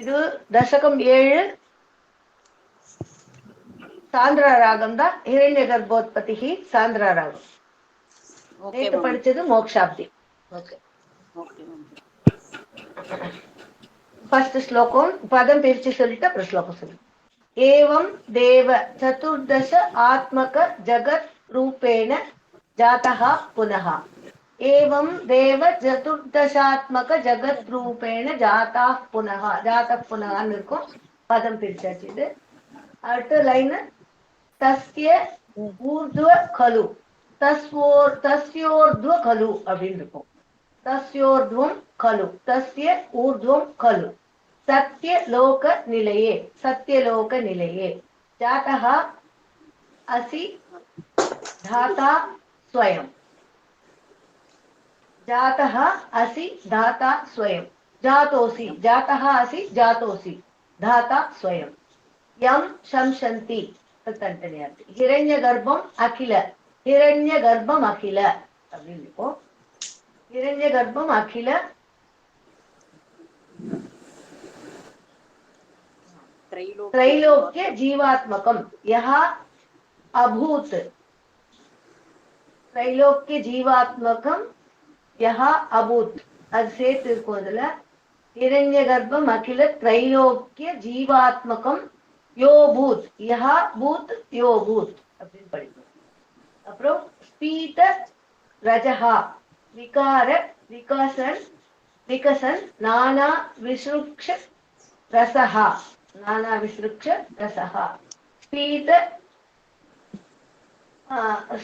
இது தசகம் 7 சாந்திரா ராகம் தான். ஹிரண்ய கர்ப்போத்பத்தி சாந்திரா ராகம். நேற்று படிச்சது மோக்ஷாப்தி. ஓகே, ஃபர்ஸ்ட் ஸ்லோகம் பதம் பிரிச்சு சொல்லிட்டு அப்புறம் ஸ்லோகம் சொல்லு. ஏவம் தேவ சதுர்தச ஆத்மக ஜகத் ரூபேண ஜாதः புனः. ஏவம் தேவ சதுர்தசாத்மக ஜகத் ரூபேண ஜாதः புனः. ஜாதः புனःன்னு இருக்கும். பதம் பிரிச்சாச்சு. இது அடுத்த லைன் தஸ்ய ஊர்த்வ கலு தஸ்யோர்த்வ கலு அப்படின்னு இருக்கும். தஸ்யோர்த்வம் கலு தஸ்ய ஊர்த்வம் கலு சத்யலோக நிலையே சத்யலோக நிலையே ஜாதः असि धाता स्वयं. जातः असि धाता स्वयं. जातोसि जातः असि जातोसि धाता स्वयं. यं शंसन्ति तन्तन्याति. हिरण्यगर्भम अखिल हिरण्यगर्भम अखिल அப்படின்னு இருக்கும். हिरण्यगर्भम अखिल त्रैलोक्य जीवात्मकम यह अभूत. त्रैलोक्य जीवात्मकम यह अभूत அது சேர்த்து இருக்கும். அதுல हिरण्य गर्भम अखिल त्रैलोक्य जीवात्मकम यो भूत यह भूत यो भूत அப்படின்னு படிக்கணும். அப்புறம் ஸ்பீத ரஜஹா விகார விகசன் விகசன் நானா விஸ்ருக்ஷ ரசஹா नाना विसृक्ष रसः.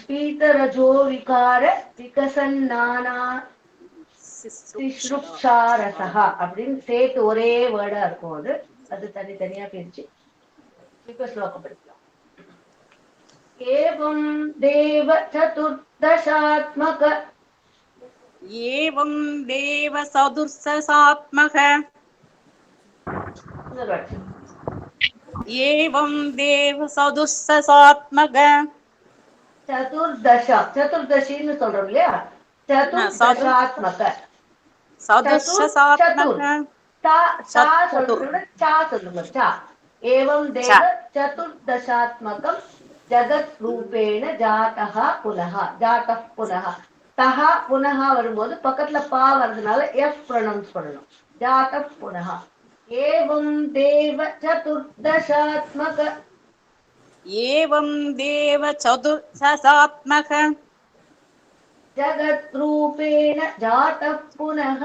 स्पीत रजो विकार विकसन नाना विसृक्षा रसः அப்படின்னு சேர்த்து ஒரே வேர்டா இருக்கும். அது தனித்தனியா பிரிச்சு இப்ப ஸ்லோகம் படிக்கலாம். ஏவம் தேவ சதுர்தசாத்மக ஏவம் தேவ சதுர்தசாத்மக एवं देव सदुस्सात्मक चतुर्दश चतुर्दशीன்னு சொல்றோம் இல்லையா? சதுர்தசாத்மக सदुस्सात्मक சொல்லுங்க. एवं देव चतुर्दशात्मकं जगत् रूपेण जातः पुनः जातः पुनः. तः पुनः வரும்போது பக்கத்துல பா வரதுனால எஃப் ப்ரொனவுன்ஸ் பண்ணணும். जातः पुनः. एवं देव चतुर्दशात्मक एवं देव चतुर्दशात्मक जगत् रूपेण जातः पुनः.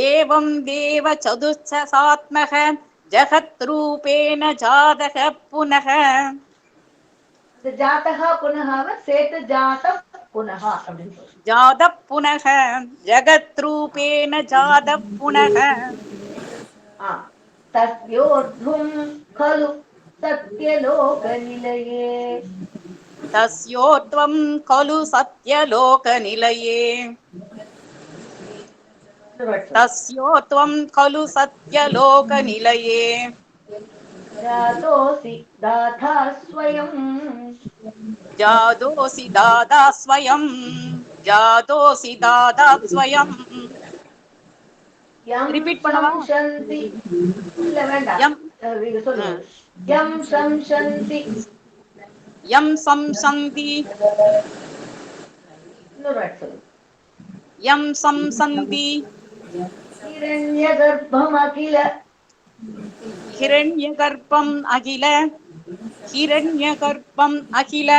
एवं देव चतुर्दशात्मक जगत् रूपेण जातः पुनः. जातः पुनः சேர்த்து जातः पुनः அப்படின்னு சொல்றோம். जातः पुनः जगत् रूपेण जातः पुनः. तस्योर्ध्वं खलु सत्यलोकनिलये. तस्योर्ध्वं खलु सत्यलोकनिलये. तस्योर्ध्वं खलु सत्यलोकनिलये. जातोऽसि दाता स्वयं. जातोऽसि दाता स्वयं. जातोऽसि दाता स्वयं. रिपीट शंसन्ति இல்ல வேண்டாம். நீங்க சொல்லுங்க. யம் சம்சந்தி यं संसन्ति यं संसन्ति हिरण्यगर्भम् अखिल हिरण्यगर्भम् अखिल हिरण्यगर्भम् अखिल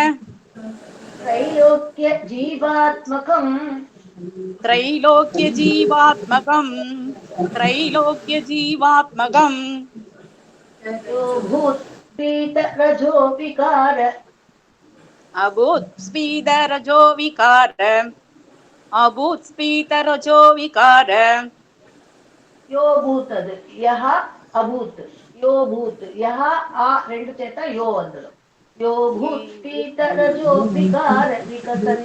त्रैलोक्य जीवात्मकम् त्रैलोक्य जीवात्मकम् त्रैलोक्य जीवात्मकम् भूत पीत रजो विकार अभूत स्पीद रजो विकार अभूत स्पीद रजो विकार यो भूत यह अभूत यो भूत यह आ ரெண்டு சேர்த்தா யோ வந்துடும். यो भूत स्पीत रजो विकार विकसन.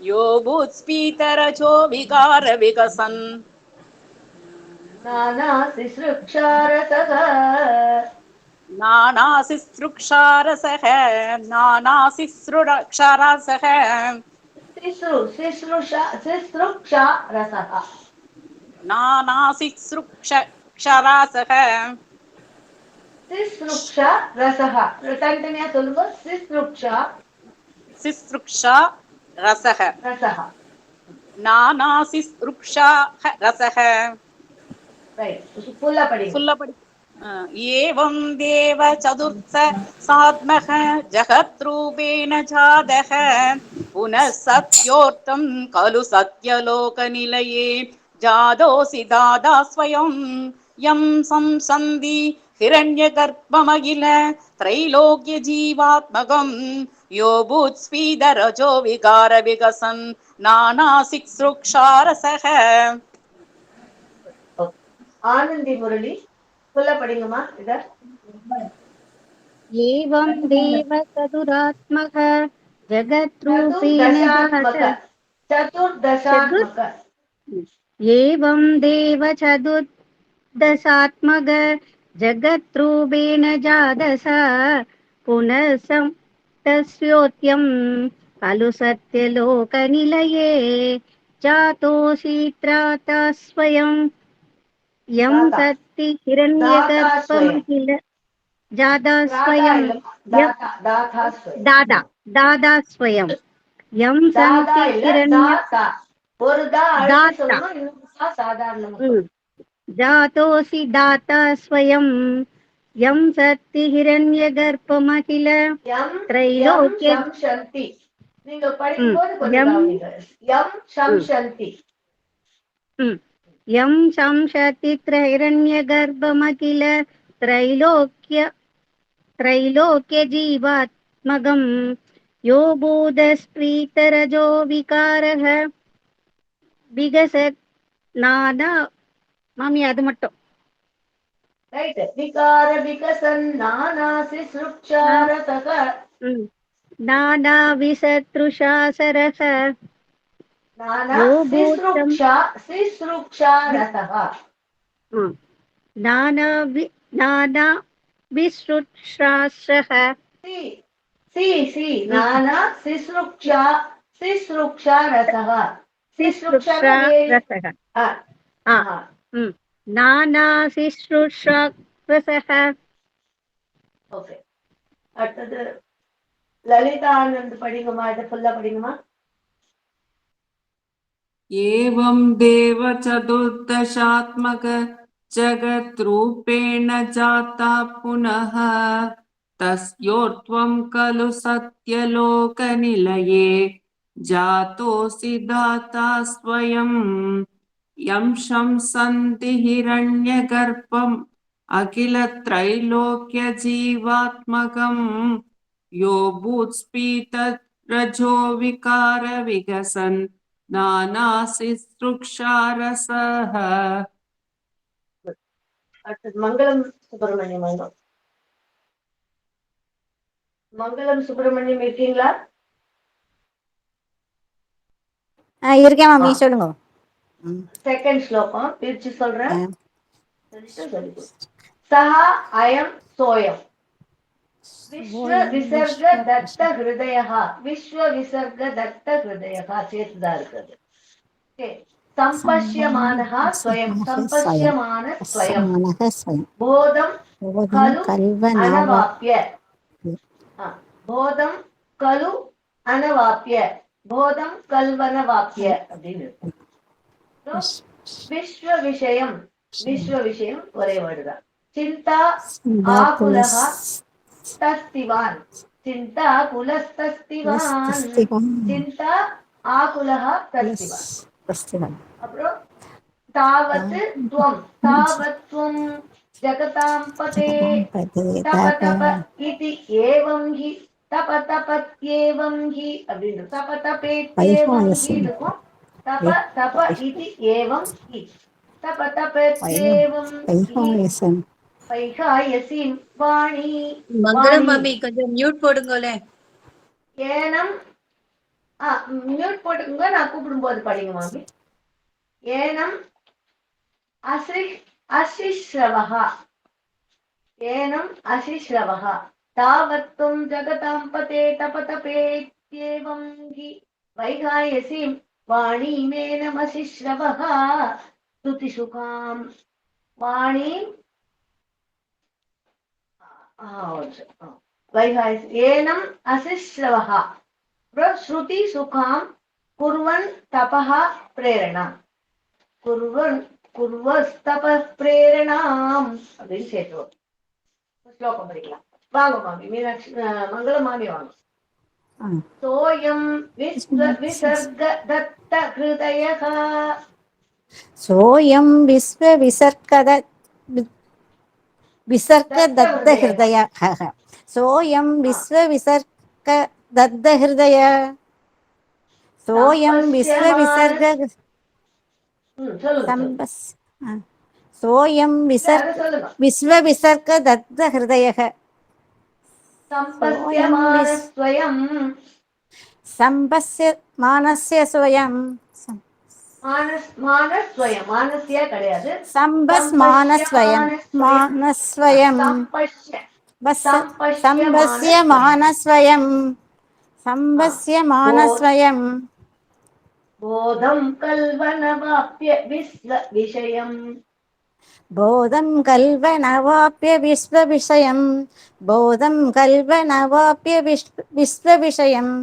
यो भूत स्पीत रजो विकार विकसन. नाना सिसृक्षारसः नाना सिसृक्षारसः नाना सिसृक्षारसः सिसृक्षारसः नानासिसृक्षरासः சிஸ்ருக்ஷா ரசஹா. தனித்தனியா சொல்லுங்க. சிஸ்ருக்ஷா सिसृक्षा रसः ரசஹா. नानासिसृक्षा रसः ரைட். ஃபுல்லா படிங்க. फुल्ल पडि एवं देव चतुर्थ सात्मः जगद्रूपेण जातः पुनः सत्योक्तं खलु सत्यलोकनिलये जातोऽसि दादा स्वयं यं संसन्धि हिरण्यगर्भमखिल त्रैलोक्यजीवात्मकं यो भूत्स्फीतरजो विकारविकसन् नानासिक्सृक्षारसः. ஆனந்தி முரளி ஃபுல்லா படிங்கம்மா. இத एवं देव चतुरात्मक जगद्रूपेण சதுர்தசாத்மக. जातः சதுர்தசாத்மக. एवं देव चतुर्दशात्मक जगद्रूपेण जातः पुनः तस्योत्यं खलु सत्यलोकनिलये जातोऽसि त्राता स्वयं यं தாத்தா सत्ति தாத்தா ஸ்வயம். हिरण्यगर्भमखिल जादा தாத்தா स्वयं இல்லம்மா. தாத்தா தாத்தா ஸ்வயம். दादा दादा स्वयं यं தாதா सन्ति இல்ல हिरण्य தாத்தா. ஒரு தா அழுத்தி दाता சொல்லணும். இன்னொரு தா சாதாரணமா சொல்லணும். जातोऽसि दाता स्वयं यं सत्ति हिरण्यगर्भमखिल எம் எம் त्रैलोक्य சம்சந்தி. நீங்க படிக்கும்போது கொஞ்சம் यं கவனிங்க. எம் சம்சந்தி. यं संशति हिरण्यगर्भमखिल त्रैलोक्यजीवात्मकं यो बोधस्प्रीतरजो विकारः विगसत् नाना மாமி அது மட்டும் ரைட். விகார விகசன் நானாசி சுருக்ஷாரதக. नाना विसतृषासरः நானா यो भूतं சிஸ்ருக்ஷா சிஸ்ருக்ஷாரதக. नाना विसृक्षासः சி சி சி நானா சிஸ்ருக்ஷா சிஸ்ருக்ஷாரதக. சிஸ்ருக்ஷானா रसः नाना रसः. ஓகே. அடுத்தது லலிதா ஆனந்த் படிங்கம்மா. இதை ஃபுல்லா படிங்கம்மா. एवं देव चतुर्दशात्मक जगद्रूपेण जाता पुनः तस्योर्त्वं खलु सत्यलोकनिलये जातोऽसि दाता स्वयं यं शंसन्ति हिरण्यगर्भम् अखिलत्रैलोक्यजीवात्मकं यो भूत्स्फीतरजो विकारविकसन् नानासिसृक्षारसः. அடுத்தது மங்களம் சுப்பிரமணியம். மங்களம் சுப்பிரமணியம் இருக்கீங்களா? இருக்கேன் மாமி, சொல்லுங்க. செகண்ட் ஸ்லோகம் பிரிச்சு சொல்றேன். சஹா அயம் சோயம் விஸ்வ விசர்க தத்த ஹிருதயா. விஸ்வ விசர்க தத்த ஹிருதயா சேர்த்துதான் இருக்குது. சம்பஷ்யமானஹ ஸ்வயம். சம்பஷ்யமான ஸ்வயம். போதம் கலு அனவாப்ய. போதம் கலு அனவாப்ய. போதம் கல்வனவாப்ய அப்படின்னு இருக்கு. விஸ்வ விஷயம். விஸ்வ விஷயம் ஒரே வேர்டுதான். சிந்தா ஆகுலஹ தஸ்திவான். சிந்தா குலஸ்தஸ்திவான். சிந்தா ஆகுலஹ தஸ்திவான். அப்புறம் தாவத் துவம். தாவத் துவம் ஜகதாம் பதே தப தப இதி ஏவம் ஹி. தப தபத்யேவம் ஹி அப்படின்னு. தப தபேத்யேவம் ஹி இருக்கும். தப தப இதி ஏவம் ஹி. தப தபத்யேவம் ஹி. வைகாயசீம் வாணி. மங்களம் மாமி கொஞ்சம் மியூட் போடுங்களே. ஏனம் மியூட் போட்டுக்கோங்க. நான் கூப்பிடும் போது படிங்க மாமி. ஏனம் அசிஸ்ரவஹா. ஏனம் அசிஸ்ரவஹா தாவத்தும் ஜகதாம் பதே தப தபேத்யேவம் ஹி வைகாயசீம் வாணீமேனம் அசிஸ்ரவஹா श्रुतिसुखां वाणी एनम् असिश्रवः श्रुतिसुखां कुर्वन् तपः प्रेरणा कुर्वस्तपः प्रेरणाम् அப்படின்னு சேர்த்து ஸ்லோகம் படிக்கலாம். வாங்க மாமி மீனாட்சி மங்களம் மாமி வாங்க. सोऽयं विसर्ग दत्त हृदयः सोऽयं विसर्गदत्तहृदयः सोऽयं विश्वविसर्गदत्तहृदय सोऽयं विश्वविसर्ग सोऽयं विश्वविसर्गदत्तहृदयः सम्पस्यमानस्य स्वयं मानस्वयं கிடையாது सम्पस्यमानस्वयं बोधं कल्वनवाप्य विश्वविषयम् बोधं कल्वनवाप्य विश्वविषयम्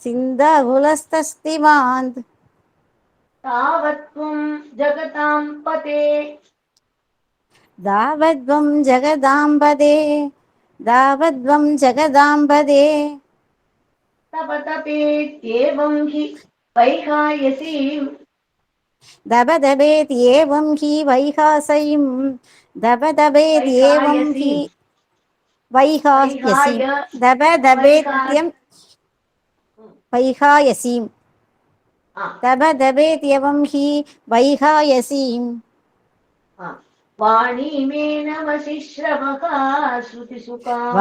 सिन्दाकुलस्तस्तिवान् तावत्त्वं जगतां पते दावद्वं जगदाम्बदे तपतपेत्येवं हि वैहायसीं दबदबेत्येवं हि वैहासयिं दबदबेत्येवं हि वैहायसीं दबदबेत्यं वैहायसीं दबदबेत्येवं हि वैहायसीं वाणी मे नमसि श्रवः श्रुतिसुखां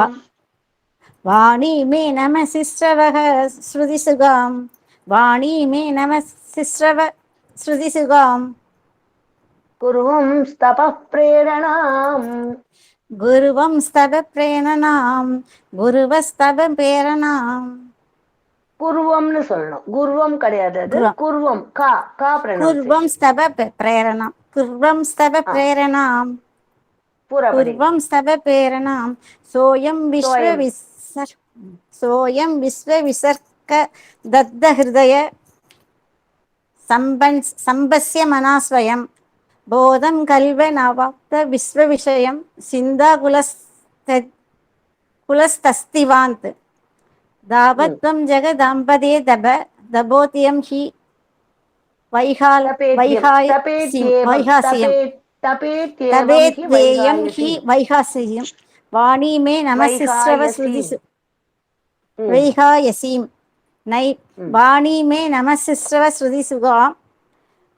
वाणी मे नमसि श्रवः श्रुतिसुखां वाणी मे नमसि श्रुतिसुखां कुर्वं स्तपः प्रेरणाम् गुरुवस्तव प्रेरणाम् குருவம்னு சொல்லணும் குருவம் கிடையாது அது குருவம் கா கா कुर्वं स्तव प्रेरणाम् पूर्वं स्तव प्रेरणां सोऽयं विश्वविसर्ग दत्तहृदय सम्पस्य मना स्वयं बोधं कल्वनवाप्त विश्वविषयं सिन्दाकुलस्तस्तिवान्त् दावत्वं जगदाम्बदे दबोत्यं हि तपेत्येयं हि वैहास्यं वाणी मे नमसि श्रवः वैहायसीं वाणी मे नमसि श्रवः श्रुतिसुखां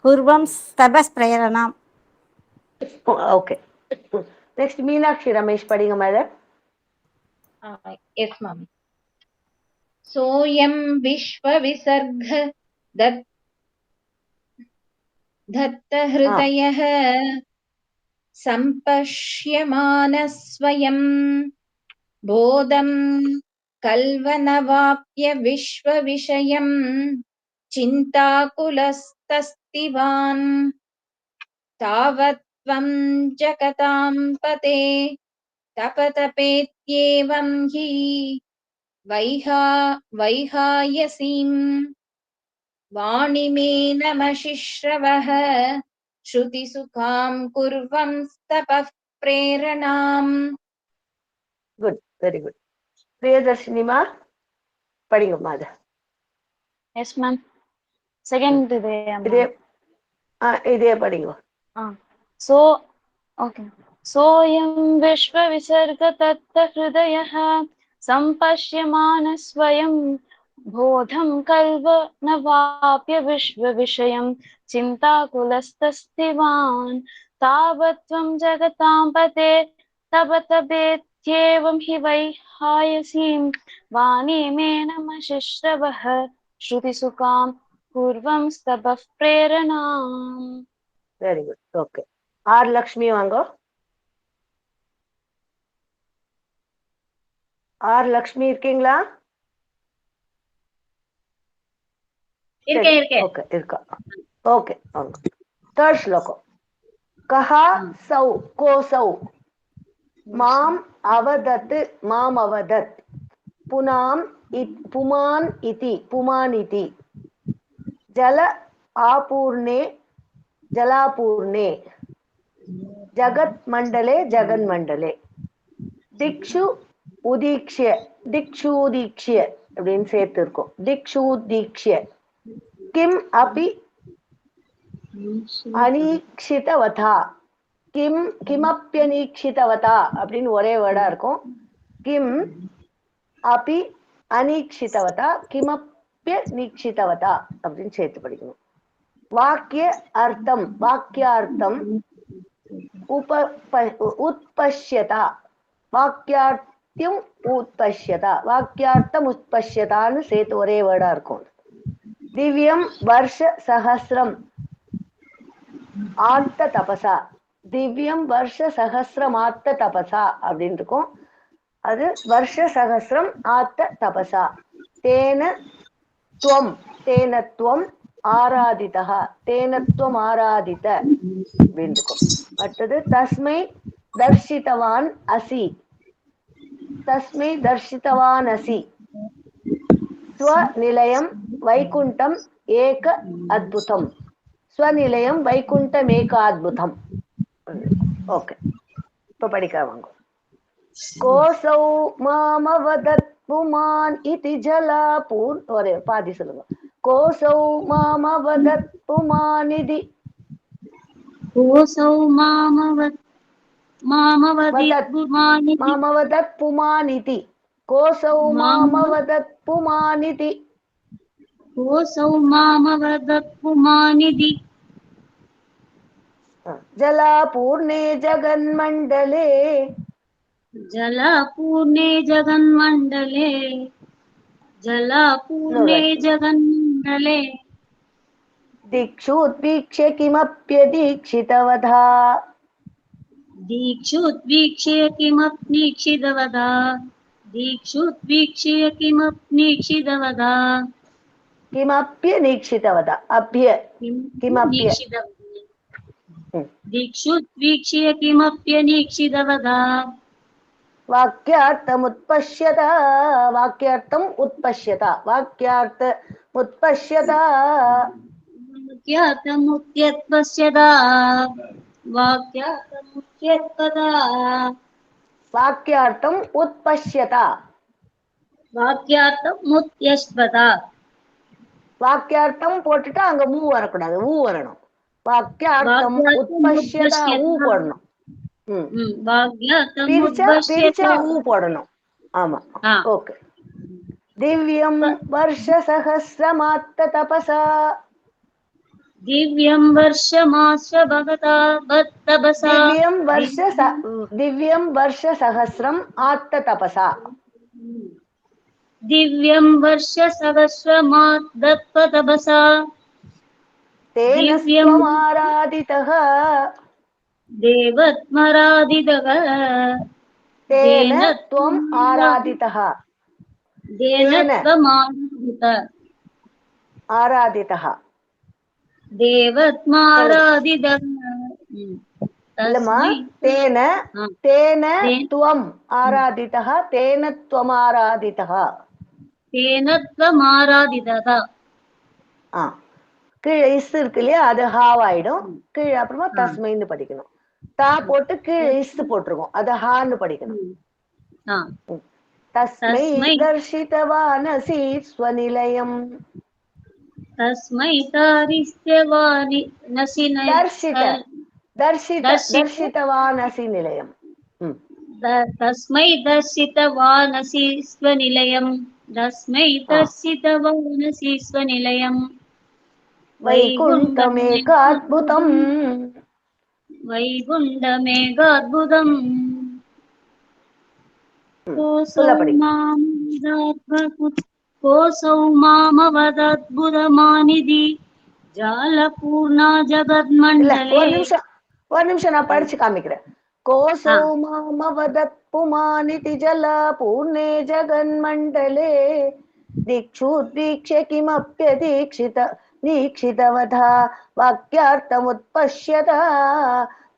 कुर्वं स्तपः प्रेरणाम् ஓகே நெக்ஸ்ட் மீனாட்சி ரமேஷ் படிங்க மேடம். எஸ் மாமி. सोऽयं विश्वविसर्ग दत्तहृदयः सम्पश्यमानः स्वयं बोधं कल्वनवाप्य विश्वविषयं चिन्ताकुलस्तस्तिवान् तावत्त्वं जगतां पते तपतपेत्येवं हि वैहायसीं वाणी मे नमसि श्रवः श्रुतिसुखां कुर्वं स्तपः प्रेरणाम्. Good, very good. பிரியதர்ஷினிமா படிங்க மாதா. Yes ma'am. செகண்ட் இதே படிங்க. सो ओके. सोऽयं विश्वविसर्गदत्तहृदयः सम्पश्यमानः स्वयं बोधं कल्वनवाप्य विश्वविषयं चिन्ताकुलस्तस्तिवान् तावत्त्वं जगतां पते तपतपेत्येवं हि वैहायसीं वाणी मे नमसि श्रवः श्रुतिसुखां कुर्वं स्तपः प्रेरणाम्. Very good. Okay. R Lakshmi வாங்க. ஆர் லக்ஷ்மி இருக்கீங்களா? இருக்கேன் இருக்கேன். ஓகே இருக்கா. ஓகே தேர்ட் ஸ்லோகம். கஹா சௌ கோசௌ மாம் அவதத் மாம் அவதத் புனாம் புமான் இதி புமானிதி ஜல ஆபூர்ணே ஜலாபூர்ணே ஜகத் மண்டலே ஜகன்மண்டலே திக்ஷு உதீக்ஷ்ய திக்ஷூதீக்ஷ்ய அப்படின்னு சேர்த்து இருக்கும். திக்ஷூதீக்ஷ்ய கிம் அபி அனீக்ஷிதவதா கிம் கிமப்யனீக்ஷிதவதா அப்படின்னு ஒரே வேர்டா இருக்கும். கிம் அபி அனீக்ஷிதவதா கிமப்யனீக்ஷிதவதா அப்படின்னு சேர்த்து படிக்கணும். வாக்கிய அர்த்தம் வாக்கியார்த்தம் உத்பஷ்யதா வாக்கியார்த்தம் உத்பஷ்யதா வாக்கியார்த்தம் உத்பஷ்யதான்னு சேர்த்து ஒரே வேர்டா இருக்கும். திவ்யம் வருஷ சஹஸ்ரம் ஆர்த்த தபசா திவ்யம் வருஷ சஹஸ்ரம் ஆர்த்த தபசா அப்படின்னு இருக்கும். அது வருஷ சஹஸ்ரம் ஆர்த்த தபசா தேன துவம் ஆராதிதா தேனத்வம் ஆராதித அப்படின்னு இருக்கும். அடுத்தது தஸ்மை தர்ஷிதவான் அசி தஸ்மை தர்ஷிதவான் அசி ஸ்வநிலையம் வைகுண்டம் ஏக அத்புதம் ஸ்வநிலையம் வைகுண்டம் ஏக அத்புதம். ஓகே இப்ப படிக்காவாங்க. கோசௌ மாமவதத் புமான் இதி ஜலாபூர் ஒரே பாதி சொல்லுங்க. கோசௌ மாமவதத் புமானிதி கோசௌ மாமவதத் புமானிதி கோசௌ மாமவதத் புமானிதி கோசௌ மாமவதத் புமானிதி ஜலாபூர்ணே ஜகன்மண்டலே ஜலாபூர்ணே ஜகன்மண்டலே ஜலாபூர்ணே ஜகன்மண்டலே दिक्षुद्वीक्ष्य किमप्यदीक्षितवधा दीक्षुद्वीक्ष्य किमप्नीक्षितवदा दीक्षुद्वीक्ष्य किमप्नीक्षितवदा किमप्यनीक्षितवधा अभ्य किमप्य दीक्षुद्वीक्ष्य किमप्यनीक्षितवदा वाक्यार्थमुत्पश्यत वाक्यार्थम् उत्पश्यत वाक्यार्थमुत्पश्यत वाक्यार्थमुत्यत्पश्यता वाक्यार्थमुत्यत्पदा वाक्यार्थम् उत्पश्यत वाक्यार्थमुत्यस्पदा வாக்கியார்த்தம் போட்டுட்டு அங்க மூ வரக்கூடாது, ஊ வரணும். வாக்கியார்த்தம் உத்பஷ்யதா ஊ போடணும். பிரிச்சா ஊ போடணும். ஆமா ஓகே. திவ்யம் வருஷ சஹஸ்ரமாத்த தபசா திவ்யம் வருஷமாஸ்ர பகதா தபசா திவ்யம் வருஷ சஹஸ்ரம் ஆத்த தபசா दिव्यं वर्ष सहस्रमाद्दत्त तपसा तेन त्वमाराधितः देवत्मराधितः तेन त्वम् आराधितः तेन त्वमाराधितः आराधितः देवत्माराधितः तेन तेन त्वम् आराधितः तेन त्वम् आराधितः तेन त्वमाराधितः. கீழே இஸ் இருக்கு இல்லையா, அது ஹாவாயிடும். கீழே அப்புறமா தஸ்மைன்னு படிக்கணும். தா போட்டு கீழே இஸ் போட்டிருக்கோம், அது ஹான்னு படிக்கணும். தஸ்மை தர்ஷிதவானசி ஸ்வநிலையம் தஸ்மை தாரிஸ்யவானி தர்ஷித दर्शितवानसि निलयम् तस्मै दर्शितवानसि स्वनिलयम् तस्मै दर्शितवानसि स्वनिलयम् वैकुण्ठमेकाद्भुतम् वैकुण्ठमेकाद्भुतम् कोसौ मामवदद्भुतमानिधि जालपूर्णा जगन्मण्डले. ஒரு நிமிஷம் நான் படிச்சு காமிக்கிறேன். கோசௌ மாமவதத் புமானிதி ஜல பூர்ணே ஜகன்மண்டலே दिक्षुदीक्ष्य किमप्यदीक्षित दीक्षितवधा वाक्यार्थमुत्पश्यत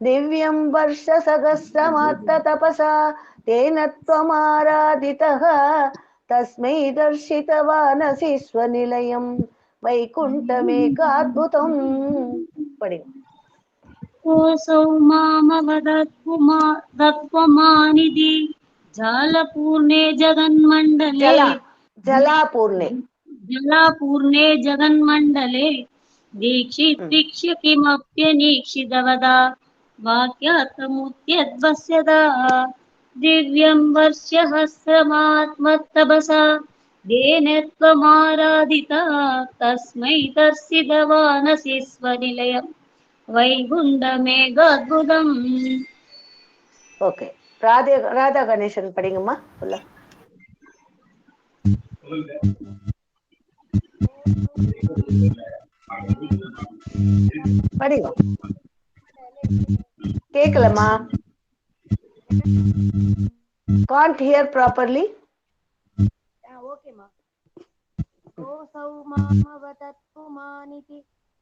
दिव्यं वर्षसहस्रमात्ततपसा तेन त्वमाराधितः तस्मै दर्शितवानसि स्वनिलयं वैकुण्ठमेकाद्भुतम् पढ़िए कोऽसौ मामवदत्त्वमानिधि जालपूर्णे जगन्मण्डले जलापूर्णे जगन्मण्डले दीक्षित्वीक्ष्य किमप्यनीक्षितवदा वाक्यार्थमुद्यद्वस्यदा दिव्यं वर्षसहस्रमात्मतपसा येन त्वमाराधिता तस्मै दर्शितवानसि स्वनिलयम् वैकुण्ठमेकाद्भुतम् ओके राधा गणेशन படிங்கம்மா ஃபுல்லா படிங்க கேக்கலமா can't hear properly okay ma कोऽसौ मामवदत्पुमानिति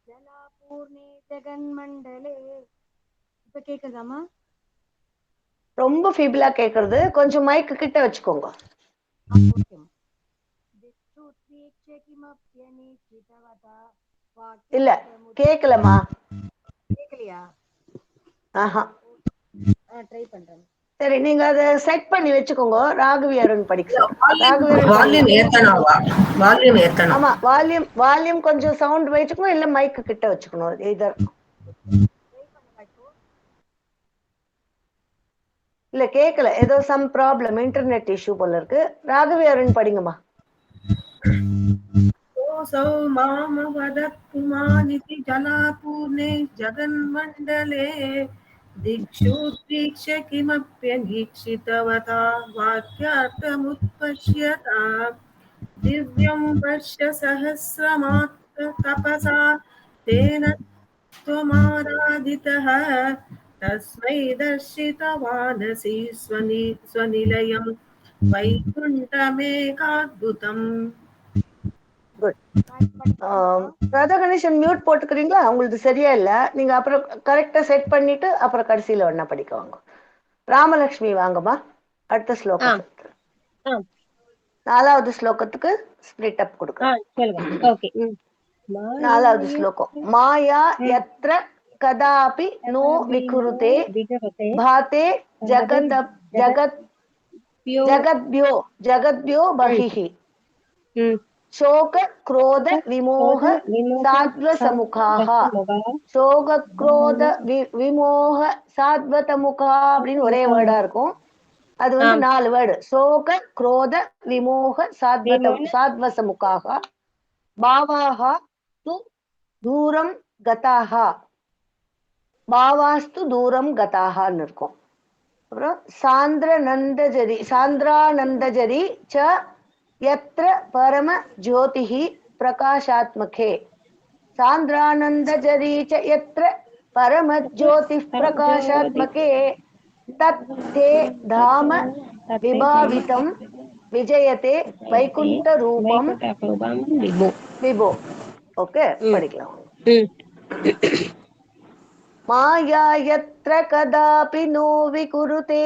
जलापूर्णे जगन्मण्डले இப்ப கேக்குதாமா ரொம்ப ஃபீபிளா கேக்குறது கொஞ்சம் மைக் கிட்ட வச்சுக்கோங்க இல்ல கேக்கலமா கேக்கலையா ஆஹா ட்ரை பண்றேன் சரி நீங்க அத செட் பண்ணி வெச்சுக்கோங்க ராகவி அருண் படிக்கலாம் ஆமா வால்யூம் கொஞ்சம் சவுண்ட் வெச்சுக்கணும் இல்ல மைக் கிட்ட வச்சுக்கணும் இதர் இல்ல கேக்கல ஏதோ சம் ப்ராப்ளம் இன்டர்நெட் இஷ்யூ போல இருக்கு ராகவி அருண் படிங்கம்மா कोऽसौ मामवदत्पुमानिति जलापूर्णे जगन्मण्डले दिक्षुदीक्ष्य किमप्यनीक्षितवता वाक्यार्थमुत्पश्यता दिव्यं वर्षसहस्रमात्ततपसा तेन त्वमाराधितः तस्मै दर्शितवानसि स्वनिलयं वैकुण्ठमेकाद्भुतम् ராதா கணேசன் மியூட் போட்டுக்கிறீங்களா உங்களுக்கு சரியா இல்ல நீங்க அப்புறம் கரெக்டா செட் பண்ணிட்டு அப்புறம் கடைசியில வேணா படிக்க வாங்க ராமலட்சுமி வாங்கம்மா அடுத்த ஸ்லோகம் நாலாவது ஸ்லோகத்துக்கு ஸ்பிளிட் அப் கொடுக்க நாலாவது ஸ்லோகம் மாயா யத்ர கதாபி நோ விகுருதே பாதே ஜகத்பியோ பஹிஹி शोक क्रोध विमोह सात्व समुखाः शोक क्रोध विमोह सात्वत मुखा அப்படின்னு ஒரே வேர்டா இருக்கும் அது வந்து 4 வேர்டு शोक क्रोध विमोह सात्व समुखाः भावाः तु दूरं गताः भावास्तु दूरं गताः ன்னு இருக்கும் அப்புறம் சாந்திரானந்தஜரி च यत्र परम ज्योतिः प्रकाशात्मके सांद्रानंदजरी च यत्र परम ज्योतिः प्रकाशात्मके तत्ते धाम विभावितं विजयते वैकुंठ रूपम विभो ओके படிக்கலாம் माया यत्र कदापि नो विकुरुते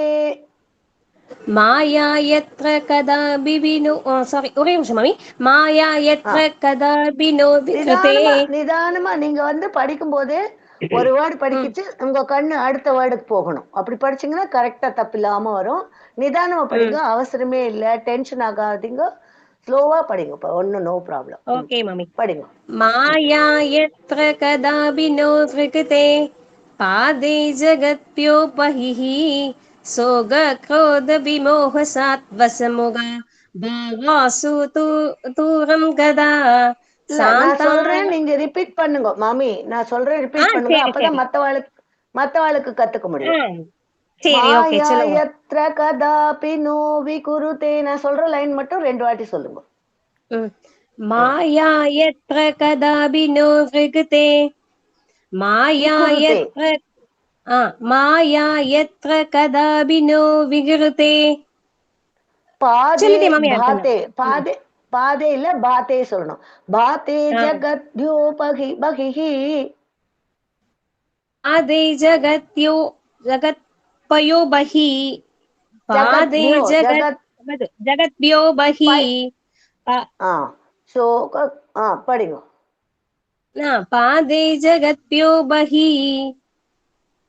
माया यत्र कदापि विनो சாரி ஒரே நிமிஷம் மாமி மாயா यत्र कदापि नो विकृते நிதானமா நீங்க வந்து படிக்கும்போது ஒரு வேர்ட் படிக்கிச்சு உங்க கண்ணு அடுத்த வேர்டுக்கு போகணும் அப்படி படிச்சீங்கன்னா கரெக்டா தப்பு இல்லாம வரும் நிதானமா படிங்க அவசரமே இல்ல டென்ஷன் ஆகாதீங்க ஸ்லோவா படிங்க ஒன்னும் நோ ப்ராப்ளம் ஓகே மாமி படிங்க माया यत्र कदापि नो विकृते पादे जगत्प्योपहिः सोग क्रोध विमोह सात्वसमुगा भावासु तूरं गदा நான் சொல்றேன் நீங்க ரிப்பீட் பண்ணுங்க மாமி நான் சொல்றேன் ரிப்பீட் பண்ணுங்க அப்பதான் மத்தவாளுக்கு கத்துக்க முடியும் மாயா யத்ர கதாபி நோ விகுருதே நான் சொல்ற லைன் மட்டும் 2 வாட்டி சொல்லுங்க माया यत्र कदापि नो विकृते माया कदापि नो विकृते पादे பாதே இல்ல பாத்தே சொல்லணும். பாத்தே ஜகத்யோ பகிஹி பாதே ஜகத்யோ ஜகத்பயோ பஹி பாதே ஜகத்பியோ பஹி படிங்க. பாதே ஜகத்பியோ பஹி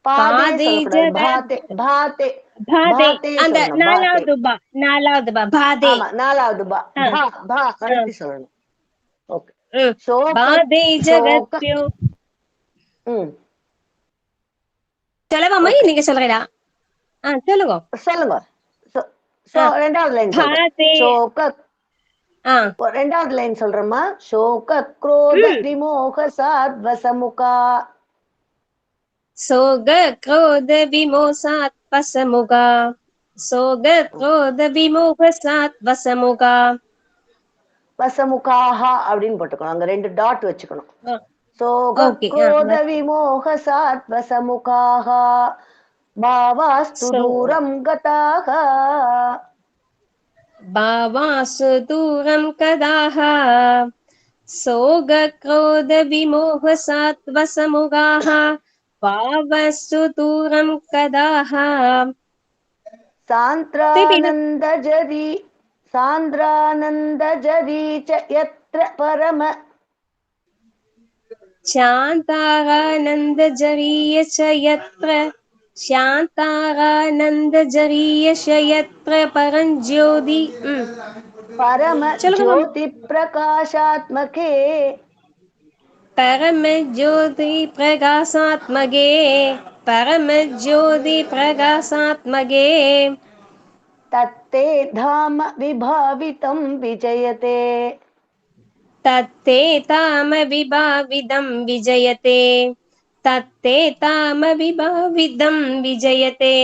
பாதே சொல்லக்கூடாது. பாதே பாதே அந்த சொல்லணும். நாலாவது பா பாதே. ஆமா, நாலாவது பா கரெக்ட் சொல்லணும். ஓகே. பாதே ஜகத்யோ சொல்லவாமா நீங்க சொல்றீங்களா? சொல்லுங்க சொல்லுங்க. ரெண்டாவது லைன் ரெண்டாவது லைன் சொல்றேம்மா. சோக குரோத விமோக சாத்வசமுகா. சோக குரோத விமோசாத் வசமுகா. சோக குரோத விமோக சாத் வசமுகா. வசமுகாஹ அப்படின்னு போட்டுக்கணும். அங்க 2 டாட் வச்சுக்கணும். சோக குரோத விமோக சாத் வசமுகாஹ பாவாஸ்து தூரம் கதாஹ. பாவாஸ்து தூரம் கதாஹ. சோக குரோத விமோக சாத் வசமுகாஹ பாவஸ்து தூரம் கதாஹ. சாந்திரானந்தஜரி ச யத்ர பரம. शान्तारानन्दजरीय च यत्र शान्तारानन्दजरीय च यत्र परञ्ज्योति परम ज्योति प्रकाशात्मके. परम ज्योति प्रकाशात्मके. परम ज्योति प्रकाशात्मके. तत्ते धाम विभावितं विजयते. तत्ते ताम विभाविदं विजयते. तत्ते ताम विभाविदं विजयते.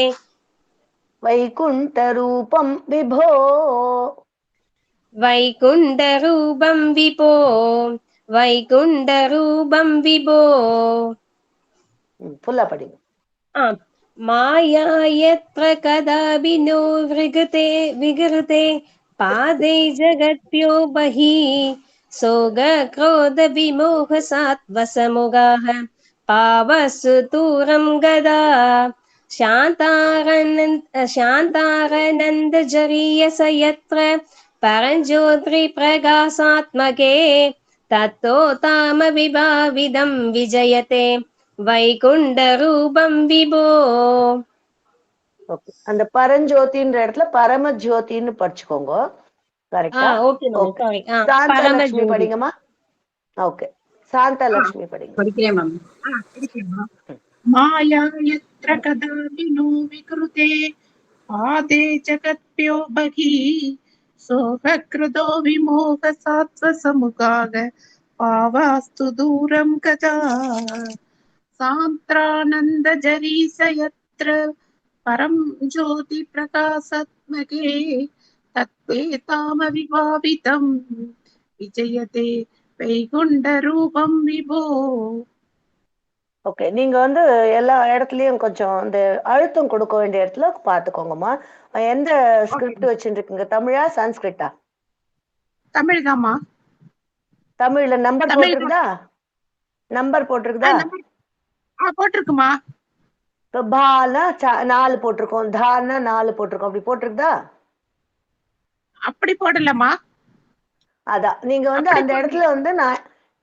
वैकुण्ठरूपं विभो. वैकुण्ठरूपं विभो. वैकुण्ठरूपं विभो. फुल्ला पढ़ी. माया यत्र कदापि नो विगृते पादे जगत्यो बहिः. सोग क्रोध विमोह सात्वसमुगाः पावसु दूरं गदा. शान्तारनन्दजरीय स यत्र परञ्ज्योति प्रकाशात्मके. ततो ताम विभाविदं विजयते. வைகுண்டரூபம் விபோ. அந்த பரஞ்சோதின்ற இடத்துல பரம ஜோதின்னு படிச்சுக்கோங்க. கரெக்ட்டா? சாந்தலட்சுமி படிங்கம்மா. ஓகே, சாந்தலட்சுமி படிங்க. படிக்கிறேன் மேம். மாயா யத்ர கதாபி நோ விக்ருதே ஆதே ஜகத்ப்யோ பகி சோக க்ருதோ விமோக சாத்வ சமுகாக பாவாஸ்து தூரம் கதா. சாந்திரானந்தஜரி स यत्र परं ज्योति प्रकाशात्मके. तत्ते ताम विभावितं विजयते வைகுண்டரூபம் விபோ. ஓகே, நீங்க வந்து எல்லா இடத்துலயும் கொஞ்சம் அந்த அழுத்தம் கொடுக்க வேண்டிய இடத்துல பாத்துக்கோங்கம்மா. எந்த ஸ்கிரிப்ட் வச்சுருக்கீங்க? தமிழா சான்ஸ்கிரிட்டா? தமிழ் தாமா. தமிழ்ல நம்பர் போட்டிருக்குதா? நம்பர் போட்டிருக்குதா? போட்டிருக்குமா. இப்போ பானா 4 போட்டிருக்கோம், தானா 4 போட்டிருக்கோம். அப்படி போட்டிருக்குதா? அப்படி போடலமா. அதான் நீங்க வந்து அந்த இடத்துல வந்து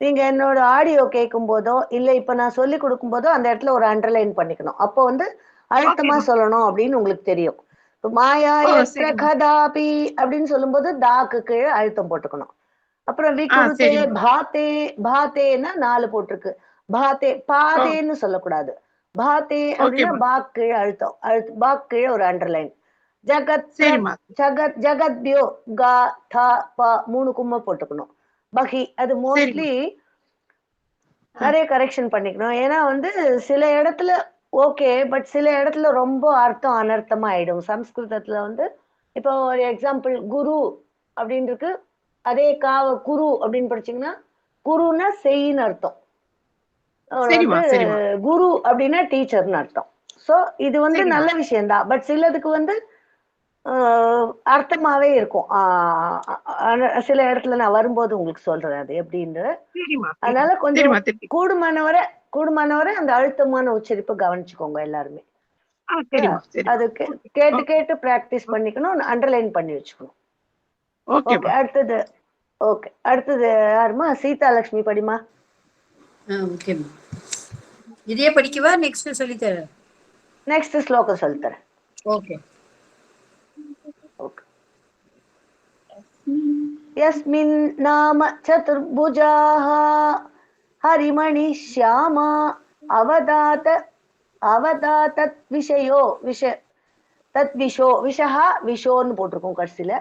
நீங்க என்னோட ஆடியோ கேட்கும் போதோ இல்ல இப்ப நான் சொல்லி கொடுக்கும் போதோ அந்த இடத்துல ஒரு அண்டர்லைன் பண்ணிக்கணும். அப்போ வந்து அழுத்தமா சொல்லணும் அப்படின்னு உங்களுக்கு தெரியும். மாயா எத்ர கதாபி அப்படின்னு சொல்லும் போது தாக்கு கீழே அழுத்தம் போட்டுக்கணும். அப்புறம் விகுருதே பாத்தே, பாத்தேன்னா 4 போட்டிருக்கு. பாத்தே பாதேன்னு சொல்லக்கூடாது. பாத்தே அப்படின்னா பாக் கீழே அழுத்தம், பாக் கீழே ஒரு அண்டர்லைன். ஜகத் ஜகத் ஜகத்யோ கா தா பா 3 கும்ம போட்டுக்கணும். பகி அது மோஸ்ட்லி நிறைய கரெக்ஷன் பண்ணிக்கணும். ஏன்னா வந்து சில இடத்துல ஓகே, பட் சில இடத்துல ரொம்ப அர்த்தம் அனர்த்தமா ஆயிடும். சம்ஸ்கிருதத்துல வந்து இப்போ ஒரு எக்ஸாம்பிள் குரு அப்படின்னு இருக்கு, அதே காவ குரு அப்படின்னு படிச்சீங்கன்னா குருன்னா செய்யின்னு அர்த்தம், குரு அப்படின்னா டீச்சர்னு அர்த்தம். சோ இது வந்து நல்ல விஷயம்தான். பட் சிலதுக்கு வந்து அர்த்தமாவே இருக்கும். சில இடத்துல நான் வரும்போது உங்களுக்கு சொல்றேன் அது எப்படின்னு. சரிம்மா அதனால கொஞ்சம் சரிம்மா திருப்பி கூடுமானவரை அந்த அழுத்தமான உச்சரிப்பு கவனிச்சுக்கோங்க எல்லாருமே. சரிம்மா சரி அது கேட்டு கேட்டு பிராக்டிஸ் பண்ணிக்கணும், அண்டர்லைன் பண்ணி வச்சுக்கணும். ஓகே, அடுத்தது யாருமா? சீதாலட்சுமி படிமா. ஓகேம்மா. இதே படிக்கவா நெக்ஸ்ட் சொல்லித்தரேன்? நெக்ஸ்ட் ஸ்லோகம் சொல்லித்தரேன். ஓகே. यस्मिन् नाम चतुर्भुजाः हरिमणि श्यामा அவதாதத் விஷः விஷோன்னு போட்டிருக்கோம் கடைசியில.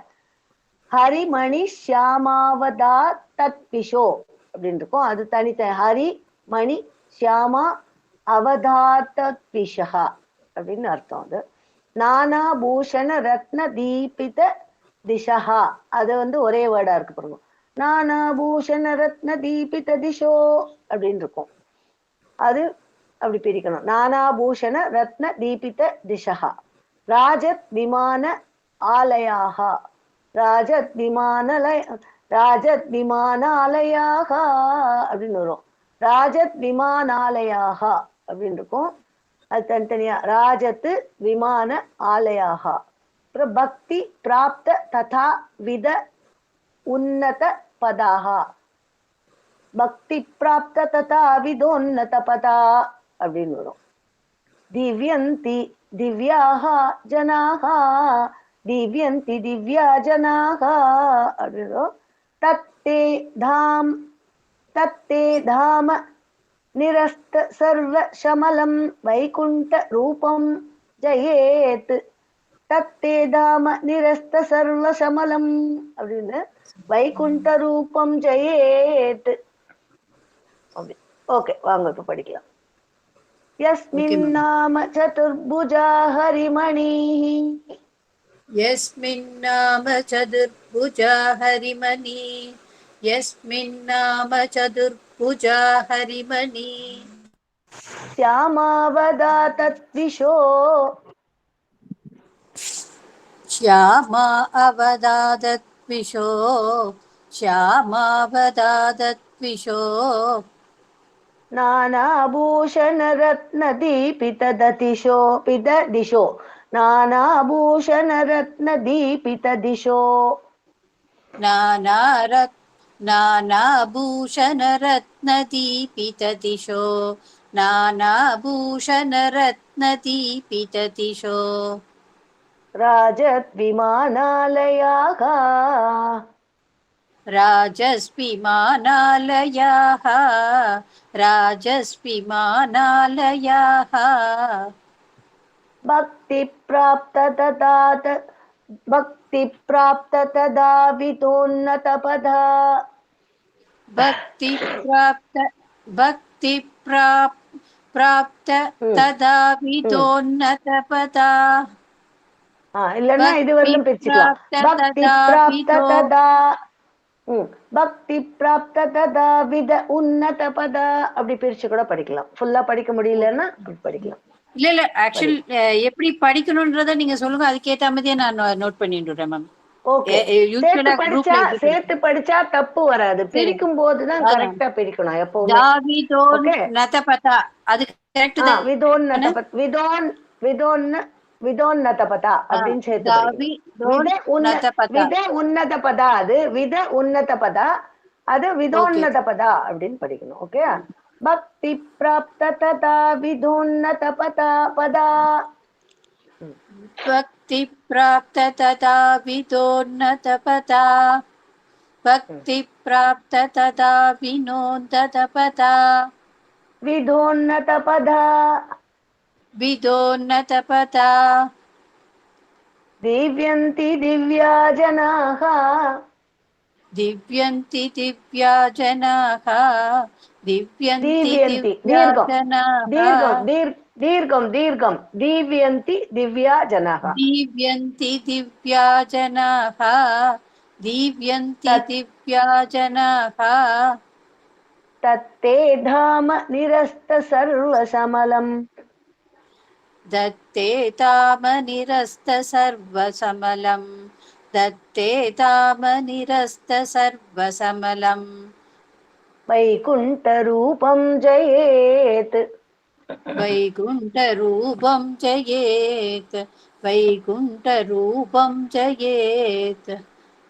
ஹரிமணி ஷியாமாவதா தத் விஷோ அப்படின்னு இருக்கும். அது தனித்தனி. ஹரி மணி ஷியாமா அவதாதத் விஷா அப்படின்னு அர்த்தம். அது நானா பூஷண ரத்ன தீபித திசா, அது ஒரே வேர்டா இருக்கு பாருங்க. நானா பூஷண ரத்ன தீபித திசோ அப்படின்னு இருக்கும். அது அப்படி பிரிக்கணும். நானா பூஷண ரத்ன தீபித திசா. ராஜத் விமான ஆலயாக, ராஜத் விமானாலயாக அப்படின்னு வரும். ராஜத் விமானாலயாக அப்படின்னு இருக்கும். அது தனித்தனியா. ராஜத்து விமான ஆலயாக. அப்புறம் பக்தி பிராப்த ததா வித உன்னத பதாக, பக்தி பிராப்த ததா விதோன்னத பதா அப்படின்னு வரும். திவ்யந்தி திவ்யாக ஜனாக, திவ்யந்தி திவ்யா ஜனாக அப்படின்னு. தத்தே தாம நிரஸ்த சர்வ சமலம் வைகுண்ட ரூபம் ஜயேத். தத்தே தாம நிரஸ்த சர்வ சமலம் அப்படின்னு வைகுண்ட ரூபம் ஜயேத். ஓகே, வாங்க இப்ப படிக்கலாம். யஸ்மின் நாம சதுர்புஜா ஹரிமணிः, யஸ்மின் நாம சதுர்புஜா ஹரிமணி, யஸ்மின் நாம சதுர்புஜா ஹரிமணி. ஷ்யாமாவதாதத் விஷோ, ஷ்யாமா அவதாதத் விஷோ, ஷ்யாமாவதாதத் விஷோ. நானாபூஷண ரத்ன தீபித திஷோ திஷோ, நானாபூஷண ரத்ன தீபித திஷோ. நானாபூஷண ரத்ன தீபித திஷோ, நானாபூஷண ரத்ன தீபித திஷோ. ராஜத் விமானாலயாக, ராஜஸ்விமானாலயாः, ராஜஸ்விமானாலயாः. பக்தி பிராப்த ததா விதோன்னத பதா, பக்தி பிராப்த ததா விதோன்னத பதா. இல்லன்னா இது வரலும் பிரிச்சுக்கலாம். பக்தி பிராப்த ததா, பக்தி பிராப்த ததா வித உன்னத பதா அப்படி பிரிச்சு கூட படிக்கலாம். ஃபுல்லா படிக்க முடியலன்னா அப்படி படிக்கலாம். இல்ல ஆக்சுவல் எப்படி படிக்கணும்ன்றத நீங்க சொல்லுங்க, அதுக்கேத்த மாதிரியே நான் நோட் பண்ணிடுறேன் மேம். ஓகே, சேர்த்து படிச்சா தப்பு வராது. பிரிக்கும் போதுதான் கரெக்டா பிரிக்கணும் எப்பவுமே. அது கரெக்ட் தான். விதோன்னத பதா அப்படின்னு சேர்த்து வித உன்னத பதா, அது வித உன்னத பதா, அது விதோன்னத பதா அப்படின்னு படிக்கணும். ஓகே, பக்தி பிராப்த ததா விதோன்னத பதா பதா. பக்தி பிராப்த ததா விதோன்னத பதா, பக்தி பிராப்த ததா வினோன்னத பதா, விதோன்னத பதா, விதோன்னத பதா. திவ்யந்தி திவ்யா ஜனாः, திவ்யந்தி திவ்யா ஜனாः, திவ்யந்தி திவ்யா ஜனாः, தீர்க்கம் திவ்யந்தி திவ்யா ஜனாः, திவ்யந்தி திவ்யா ஜனாः, திவ்யந்தி திவ்யா ஜனாः. தத்தே தாம நிரஸ்த சர்வ சமலம், दत्ते तामनिरस्त सर्वसमलं दत्ते तामनिरस्त सर्वसमलम् वैकुण्ठरूपं जयेत् वैकुण्ठरूपं जयेत् वैकुण्ठरूपं जयेत्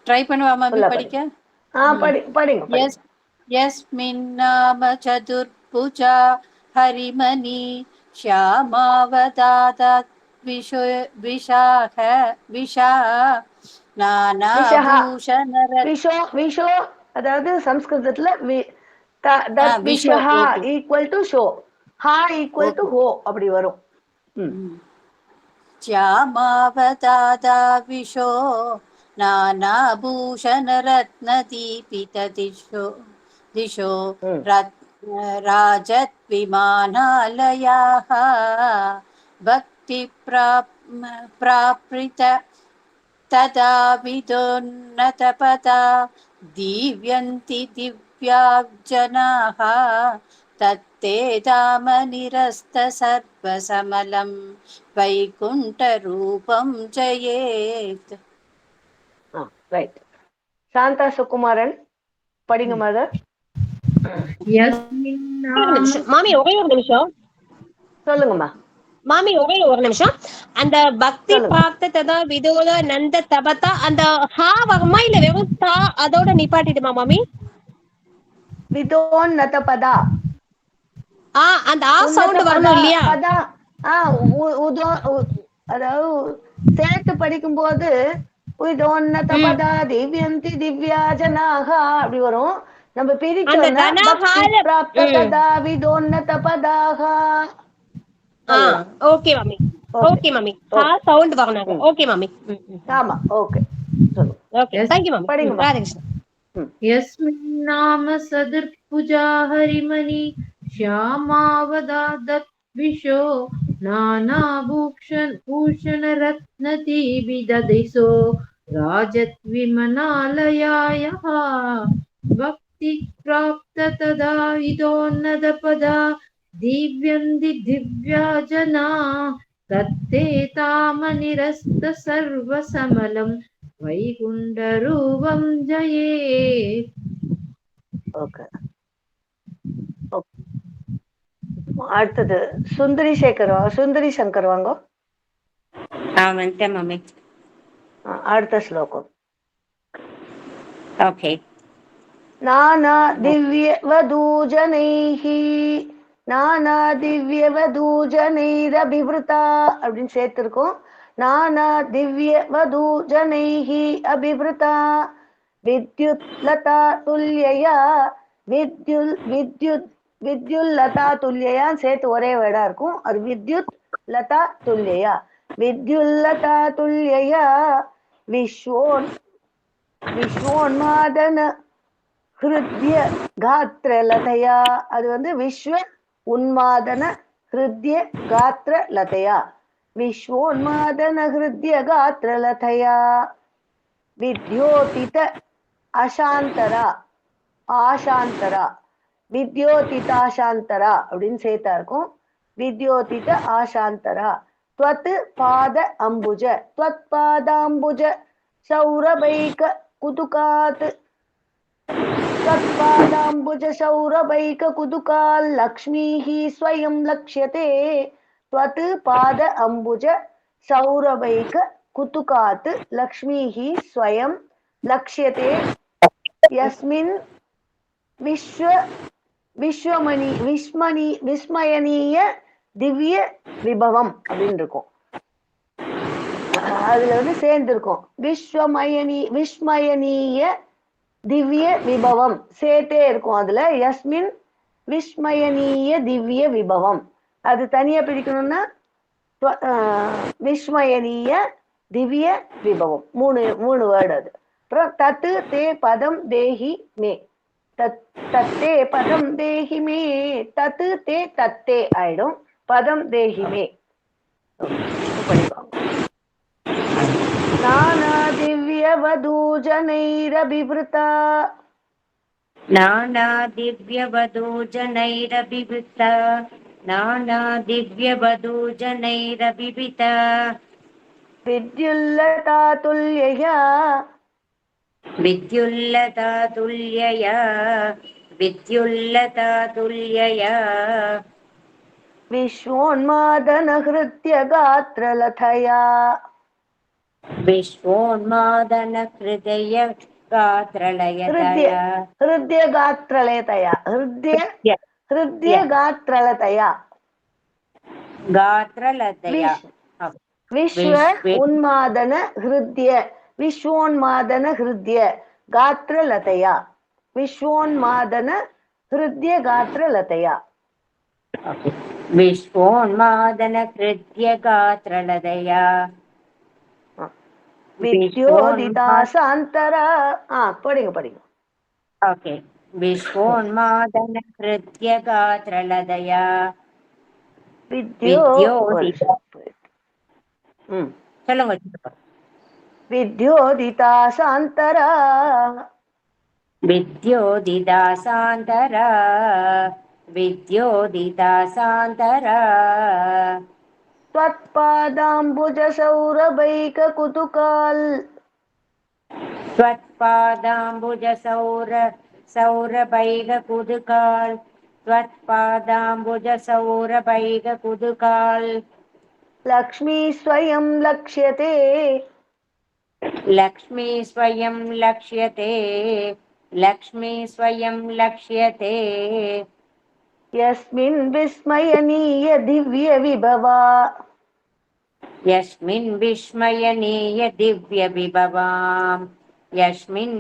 ட்ரை பண்ணுவா மம்மி ஃபுல்லா படிக்க படிங்க. படிங்க படிங்க. यस् यस्मिन्नाम चतुर्भुजा हरिमणि श्यामावतादात् विशाख விஷா நானாபூஷணர விஷோ அதாவது சம்ஸ்கிருதத்துல தத் விஷோ விஷஹா ஓகே ஈக்குவல் டு ஷோ, ஹா ஈக்குவல் டு ஓகே ஹோ அப்படி வரும். श्यामावतादा विशो नानाभूषणरत्नदीपितदिशो दिशो राजद्विमानालयाः प्राप्रित तदा विदोन्नतपदा दीव्यन्ति दिव्याजनाः तत्ते दामनिरस्त सर्वसमलं वैकुण्ठरूपं जयेत् ரைட். சாந்தா சுகுமாரன் படிங்க மதர். மாமி ஒரே ஒரு நிமிஷம் சொல்லுங்கம்மா. மாமி ஒரே ஒரு நிமிஷம். அந்த பக்தி பிராப்ததா விதோத நந்த தபதா அந்த ஹா வருமா இல்ல வெறும் தா அதோட நிப்பாட்டிடுமா மாமி? விதோன்னத பதா அந்த ஆ சவுண்ட் வரணும் இல்லையா? பதா அதாவது சேர்த்து படிக்கும் போது விதோன்னத பதா திவ்யந்தி திவ்யா ஜனாக அப்படி வரும். நம்ம பிரிச்சோம்னா பக்தி பிராப்ததா விதோன்னத பதாக. ஓகே மாமி, ஓகே மாமி. ஹா சவுண்ட் வரணும். ஓகே மாமி. ஆமா ஓகே சொல்லுங்க. ஓகே थैंक यू மாமி. ராதேகிருஷ்ணா. यस्मिन्नाम सदर्भुजा हरिमणि श्यामावदादत् विशो नानाभूषणरत्नदीपितदिशो राजद्विमनालयायः भक्ति प्राप्त तदा विदोन्नतपदा दिव्यन्ति दिव्या जना तत्ते तामनिरस्त सर्वसमलं வைகுண்டரூபம் ஜெயேத். ஓகே. அடுத்தது சுந்தரி சங்கர் வாங்க. வந்துட்டேன் மம்மி. அடுத்த ஸ்லோகம். ஓகே. நானா திவ்ய வதூஜனைரபிவ்ருதா அப்படின்னு சேர்த்திருக்கோம். நானா திவ்ய வதூஜனைஹி அபிவ்ருதா வித்யுத்லதா துல்யயா வித்யுல்லதா துல்யயான்னு சேர்த்து ஒரே வேர்டா இருக்கும். அது வித்யுத் லதா துல்யயா வித்யுல்லதா துல்யயா விஸ்வோன்மாதன ஹிருத்ய காத்ரலதயா. அது வந்து விஸ்வ உன்மாதன ஹிருத்ய காத்ரலதயா விஸ்வோன்மாதன ஹிருத்ய காத்ரலதயா வித்யோதித ஆசாந்தரா வித்யோதிதாசாந்தரா அப்படின்னு சேர்த்தா இருக்கும். வித்யோதித ஆசாந்தரா त्वत् पाद अम्बुज त्वत्पादाम्बुज सौरभैक कुतुकात् त्वत्पादाम्बुज सौरभैक कुतुकाल् लक्ष्मीः स्वयं लक्ष्यते. त्वत् पाद अम्बुज सौरभैक कुतुकात् लक्ष्मीः स्वयं लक्ष्यते. यस्मिन् விஸ்மயனீய திவ்ய விபவம் அப்படின்னு இருக்கும். அதுல வந்து சேர்ந்திருக்கும் விஸ்மயனீய திவ்ய விபவம் சேர்த்தே இருக்கும். அதுல யஸ்மின் விஸ்மயனீய திவ்ய விபவம் அது தனியா பிரிக்கணும்னா விஸ்மயனீய திவ்ய விபவம் மூணு வேர்டு. அது அப்புறம் தத்து தே பதம் தேஹி மே தத்தே பதம் தேஹி மே தத்து தே தத்தே ஆயிடும். பதம் தேஹி மே படிப்பாங்க. நானா திவ்ய வதூஜனைரபிவ்ருதா नाना दिव्यवधूजनैरभिवृता नाना दिव्यवधूजनैरभिभिता विद्युल्लतातुल्यया विद्युल्लतातुल्यया विद्युल्लतातुल्यया विश्वोन्मादनहृत्यगात्रलथया विश्वोन्मादनहृदय हृदय गात्रलयतया हृदयगात्रलयतया हृदयगात्रलतया गात्रलतया विश्व उन्मादन हृदय विश्वोन्मादन हृदय गात्रलतया विश्वोन्मादन हृदय गात्रलतया विश्वोन्मादनहृदय गात्रलतया विद्योदितासान्तरा படிங்க ओके विश्वोन्मादनहृदय गात्रलतया சொல்லுங்க विद्योदितासान्तरा विद्योदितासान्तरा विद्योदितासान्तरा त्वत्पादाम्बुजसौरभैककुतुकाल् त्वत्पादाम्बुजसौरभैककुतुकाल् त्वत्पादाम्बुजसौरभैककुतुकाल् लक्ष्मी स्वयं लक्ष्यते लक्ष्मी स्वयं लक्ष्यते लक्ष्मी स्वयं लक्ष्यते यस्मिन् विस्मयनीय दिव्य विभवा यस्मिन् विस्मयनीय दिव्य विभवाम् यस्मिन्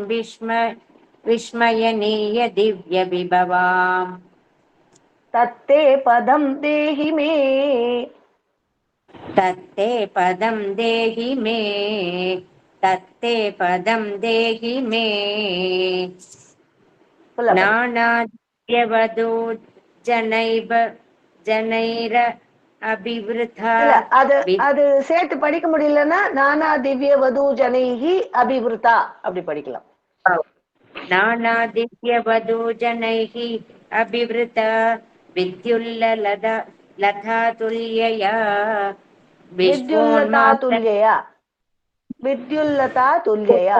विस्मयनीय दिव्य विभवाम् तत्ते पदं देहि मे तत्ते पदं देहि मे तत्ते पदं देहि मे नानादिव्यवधू जनैर अभिवृथा இல்ல அது சேர்த்து படிக்க முடியலன்னா நானா திவ்ய வது ஜனைஹி அபிவிருத்தா அப்படி படிக்கலாம் नाना दिव्यवधू जनैः अभिवृता विद्युल्लतातुल्यया विद्युल्लतातुल्यया विद्युल्लतातुल्यया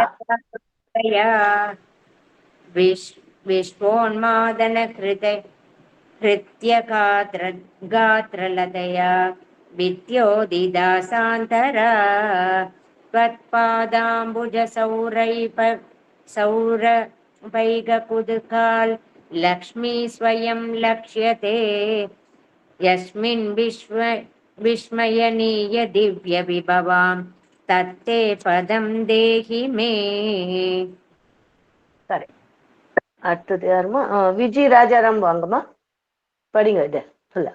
विश्वोन्मादनहृत्यगात्रलतया विद्योदिदासान्तरा त्वत्पादाम्बुजसौरभैककुतुकाल् लक्ष्मी स्वयं लक्ष्यते यस्मिन् विस्मयनीय दिव्य विभवाम् तत्ते पदं देहि मे சரி அடுத்தது யாருமா விஜய் ராஜாராம் வாங்கம்மா படிங்க இது சொல்ல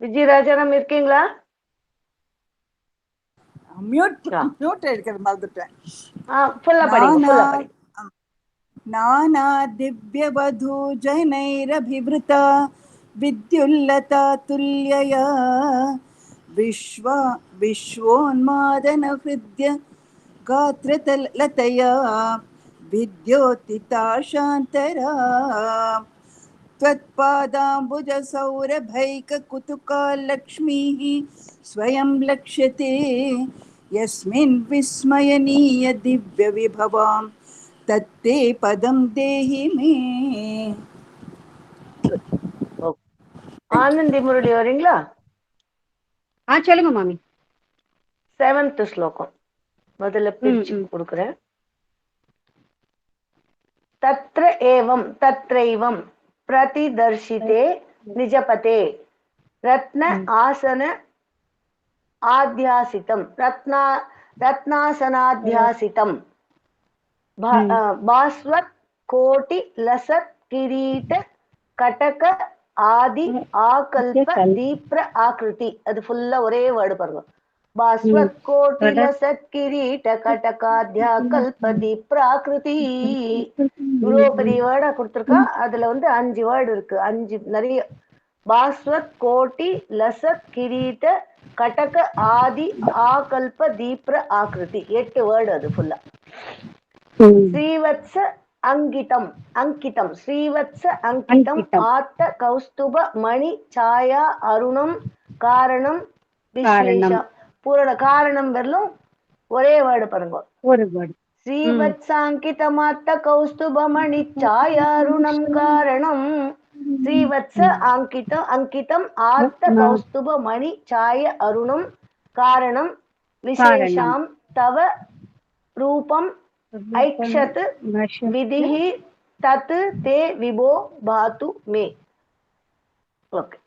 விஜய் ராஜாராம் இருக்கீங்களா மியூட் எடுக்கிறது மறந்துட்டேன் ஃபுல்லா படிங்க नाना दिव्यवधू जनैरभिवृता विद्युल्लता तुल्यया विश्वोन्मादनहृद्य गात्रलतया विद्योतिताशान्तरा त्वत्पादाम्बुजसौरभैककुतुका लक्ष्मीः स्वयं लक्ष्यते यस्मिन् विस्मयनीय दिव्यविभवाम् तत्ते पदं देहि मे ஆனந்தி முரளி வரீங்களா சொல்லுங்க மாமி 7th ஸ்லோகம் முதல்ல பிரிச்சு கொடுக்கிறேன் तत्र एवं तत्रैवं प्रतिदर्शिते निजपते रत्न आसन आध्यासितं रत्नासनाध्यासितं भास्वत् कोटि लसत् किरीट कटक आदि आकल्प दीप्र आकृति அது ஃபுல்லா ஒரே வேர்டு பாருங்க பாஸ்வத் கோட்டி லசத் கிரீட கடகாத்யா கல்ப தீப்ர ஆக்ருதி இவ்வளவு பெரிய வேர்டா கொடுத்திருக்கா அதுல வந்து 5 வேர்டு இருக்கு 5 நிறைய பாஸ்வத் கோட்டி லசத் கிரீட கடக ஆதி ஆகல்ப தீப்ர ஆக்ருதி 8 வேர்டு அது ஃபுல்லா ஸ்ரீவத்ஸ अंकितम अंकितम श्रीवत्स अंकितम आत्त कौस्तुभ मणि छाया अरुणम कारणम विश्वेश पूर्ण कारणम வரலும் ஒரே வேர்டு பாருங்க ஒரு வேர்டு श्रीवत्साङ्कितमात्त कौस्तुभमणि छायारुणं कारणं श्रीवत्स अंकितम् आत्त कौस्तुभमणि छाय अरुणं कारणं विशेषां तव रूपम् ऐक्षत विधिः तत् ते विभो भातु मे ओके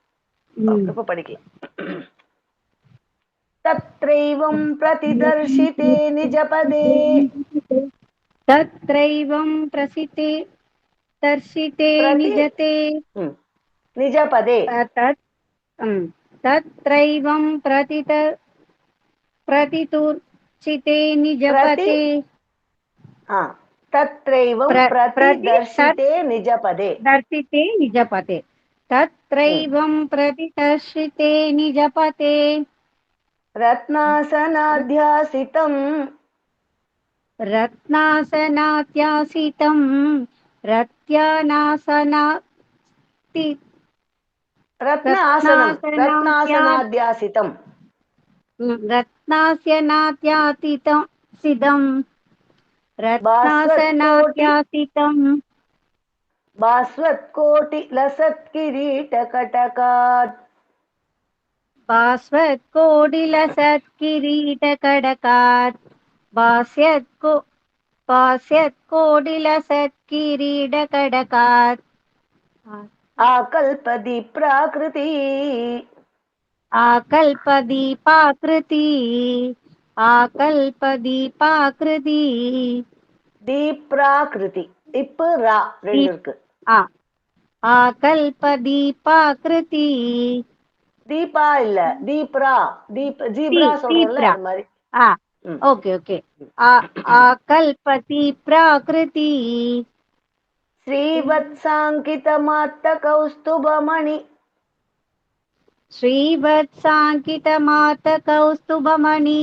இப்ப படிக்கலாம் तत्रैवं प्रतिदर्शिते निजपदे तत्रैवं प्रसिते दर्शिते निजते निजपदे तत्रैवं प्रतितुर्चिते निजपते तत्रैवं प्रतिदर्शिते निजपदे दर्शिते निजपते तत्रैवं प्रतिदर्शिते निजपते रत्नासनाध्यासितं रत्नासनाध्यासितं रत्नासनाध्यासितं भास्वत्कोटिलसत्किरीटकटकात् भास्वत्कोटिलसत्किरीटकटकात् आकल्पदीपाकृति दीप्राकृति इप् रा ரெண்டு இருக்கு आकल्पदीपाकृति दीपा இல்ல दीप्रा ஜீப்ரா சொல்றோம்ல அந்த மாதிரி ओके ओके आकल्पति प्राकृति श्रीवत्साङ्कितमात्त कौस्तुभमणि श्रीवत्साङ्कितमात कौस्तुभमणि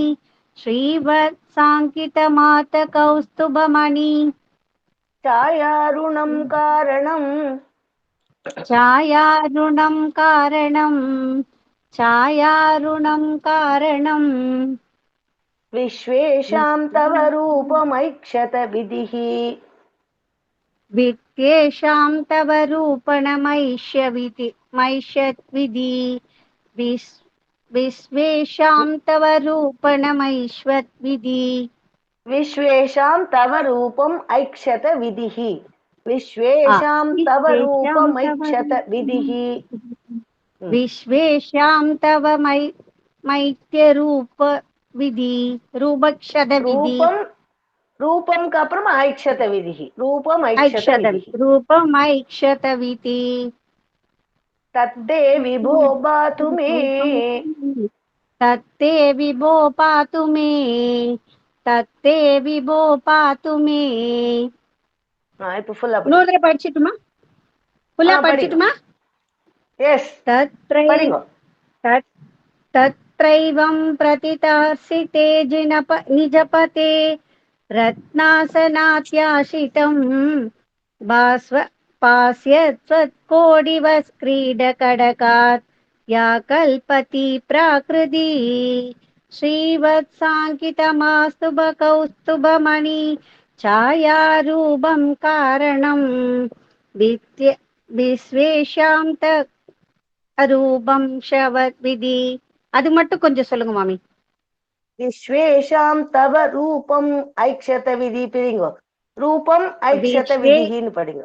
श्रीवत्साङ्कितमात कौस्तुभमणि छायारुणं कारणं विश्वेषां तव रूपमैक्षत विधिः विद्येषां तव रूपणमैष्यद्विधि विश्वेषां तव रूपणमैष्वद्विधि विश्वेषां तव रूपम् ऐक्षत विधिः विश्वेषां तव रूपमैक्षत विधिः विश्वेषां तव मैत्यरूप विधि रूपक्षत विधि रूपम का अப்புறம் ऐक्षत विधिः रूपम ऐक्षत विधि तत्ते विभो पातु मे तत्ते विभो पातु मे तत्ते विभो पातु मे இப்ப ஃபுல்லா இன்னொரு படிச்சிட்டுமா ஃபுல்லா படிச்சிட்டுமா எஸ் तत्रैवं प्रतितार्सिते निजपते रत्नासनात्याशितं पास्यत्वत्कोडिवस्क्रीडकडकात् या कल्पति प्राकृति श्रीवत्साङ्कितमास्तु कौस्तुभमणि छायारूपं कारणं विश्वेषां அரூபம் ஷவத் விதி அது மட்டும் கொஞ்சம் சொல்லுங்க மாமி விஸ்வேஷாம் தவ ரூபம் ஐக்ஷத விதி பிரிங்க ரூபம் ஐக்ஷத விதின்னு படிங்க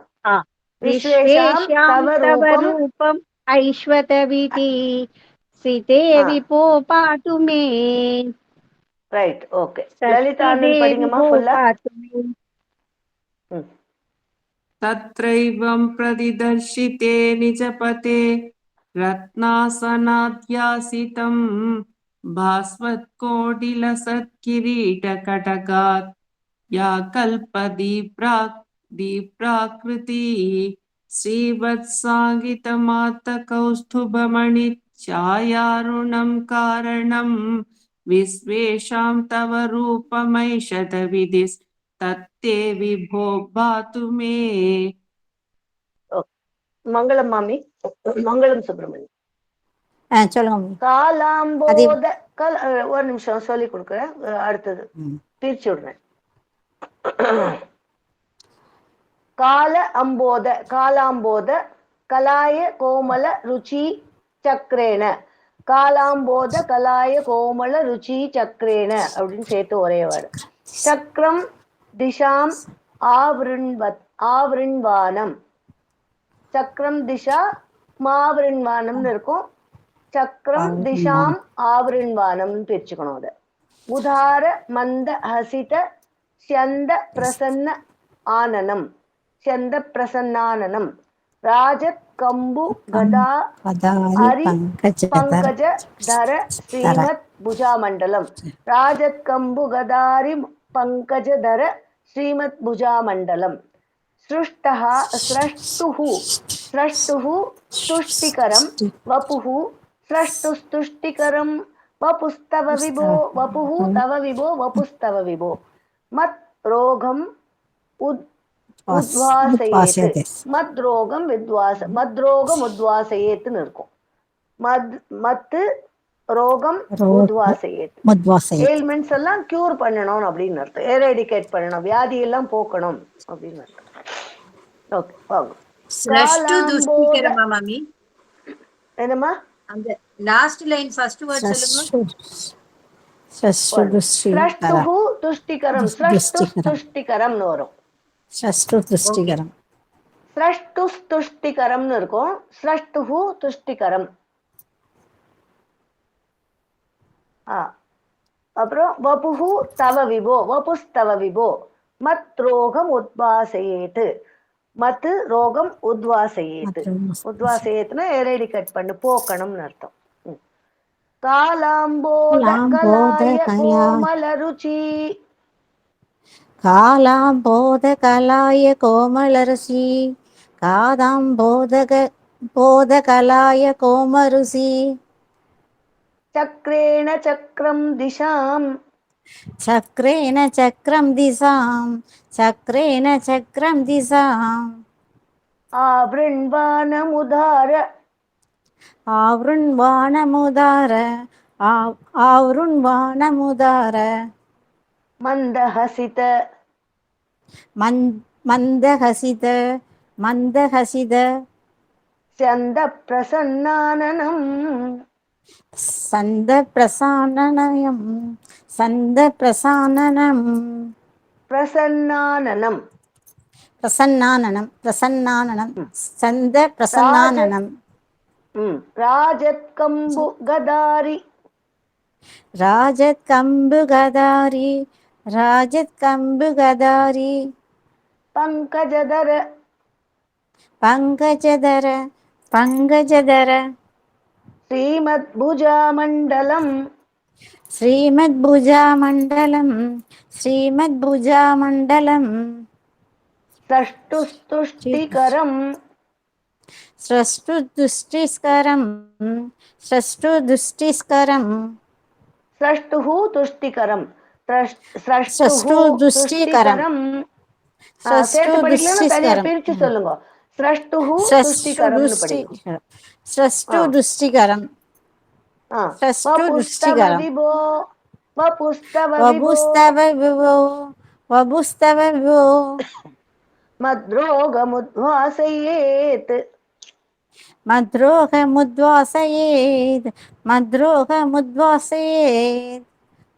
விஸ்வேஷாம் தவ ரூபம் ஐஸ்வத விதி சிதே விபோ பாது மே ரைட் ஓகே லலிதா ஆனந்த் படிங்கமா ஃபுல்லா तत्रैवं प्रतिदर्शिते निजपते रत्नासनाध्यासितं भास्वत्कोटिलसत्किरीटकटकात् या कल्पदीप्राकृति श्रीवत्साङ्गितमात्तकौस्तुभमणिच्छायारुणं कारणं विश्वेषां तव रूपमैषत विधिः तत्ते विभो भातु मे। மங்களம் மாமி, மங்களம் சுப்பிரமணியம். சொல்லுங்க மம்மி. அது காலாம்போத ஒரு நிமிஷம் சொல்லி கொடுக்குறேன். அடுத்தது பிரிச்சு விடுறேன். காலாம்போத கலாய கோமல ருச்சி சக்கரேன. காலாம்போத கலாய கோமல ருச்சி சக்கரேன அப்படின்னு சேர்த்து ஒரே வாடு. சக்கரம் திஷாம் ஆவிருண்வானம். சக்கரம் திஷா மாவிருண்வானம்னு இருக்கும். சக்கரம் திஷாம் ஆவிருண்வானம் பிரிச்சுக்கணும். அதை உதார மந்த ஹசித ஸ்யந்த பிரசன்ன ஆனனம். ஸ்யந்த பிரசன்னானனம். ராஜத் கம்பு கதா ஹரி பங்கஜ தர ஸ்ரீமத் புஜாமண்டலம். ராஜத் கம்பு கதாரி பங்கஜ தர ஸ்ரீமத் புஜாமண்டலம். ஸ்ருஷ்டஹ ஸ்ரஷ்டுஹ துஷ்டிகரம் வபுஹ ஸ்ரஷ்டுஸ்துஷ்டிகரம் வபுஸ்தவ விபோ வபுஹ தவ விபோ வபுஸ்தவ விபோ. மத் ரோகம் உத்வாசயேத். மத்ரோகம் மத்ரோகம் உத்வாசயேத்னு இருக்கும். மத்து ரோகம் உத்வாசயேத். ஏல்மெண்ட்ஸ் எல்லாம் கியூர் பண்ணணும் அப்படின்னு அர்த்தம். எரடிகேட் பண்ணணும், வியாதி எல்லாம் போக்கணும் அப்படின்னு அர்த்தம். ஓகே வாங்க. என்னம்மா அந்த லாஸ்ட் லைன் ஃபர்ஸ்ட் வேர்ட் சொல்லுங்க. ஸ்ரஷ்டுஹு துஷ்டிகரம். ஸ்ரஷ்டுஸ்துஷ்டிகரம்னு வரும். ஸ்ரஷ்டுஸ்துஷ்டிகரம்னு இருக்கும். ஸ்ரஷ்டுஹு துஷ்டிகரம். அப்புறம் வபுஹு தவ விபோ வபுஸ்தவ விபோ. மத் ரோகம் உத்வாசயேத். மத்து ரோகம் உத்வாசயேத். உத்வாசயேத்னா எரடிகேட் பண்ணு, போக்கணும்னு அர்த்தம். காலாம்போத கலாய கோமல ருச்சி. காலாம்போத கலாய கோமல ருச்சி. காதாம்போத கலாய கோமருசி. சக்ரேண சக்ரம் திசாம். சக்ரேண சக்ரம் திசாம். சக்ரேண சக்ரம் திசாம். ஆவ்ருண்வானமுதார. ஆவ்ருண்வானமுதார. ஆவ்ருண்வானமுதார. மந்தஹசித. மந்தஹசித. மந்தஹசித. ஸ்யந்த பிரசன்னானனம். சந்த பிரசானனம். சந்த பிரசானனம். பிரசன்னானனம். பிரசன்னானனம். பிரசன்னானனம். சந்த பிரசன்னானனம். ராஜத் கம்பு கதாரி. ராஜத் கம்பு கதாரி. ராஜத் கம்பு கதாரி. பங்கஜதர. பங்கஜதர. பங்கஜதர. ஸ்ரீமத் புஜாமண்டலம். ஸ்ரீமத் புஜாமண்டலம். ஸ்ரீமத் புஜாமண்டலம். ஸ்ரஷ்டுஸ்துஷ்டிகரம். ஸ்ரஷ்டுதுஷ்டிஸ்கரம். ஸ்ரஷ்டுதுஷ்டிஸ்கரம். ஸ்ரஷ்டுஹு துஷ்டிகரம். ஸ்ரஷ்டுதுஷ்டிகரம். சேர்த்து படிக்கலன்னா தனியா பிரிச்சு சொல்லுங்க. ஸ்ரஷ்டுஹு துஷ்டிகரம்னு படிக்கணும். ஸ்ரஷ்டுதுஷ்டிகரம். ஸ்ரஷ்டுதுஷ்டிகரம். வபுஸ்தவ விபோ. வபுஸ்தவ விபோ. மத்ரோகமுத்வாசயேத். மத்ரோகமுத்வாசயேத். மத்ரோகமுத்வாசயேத்.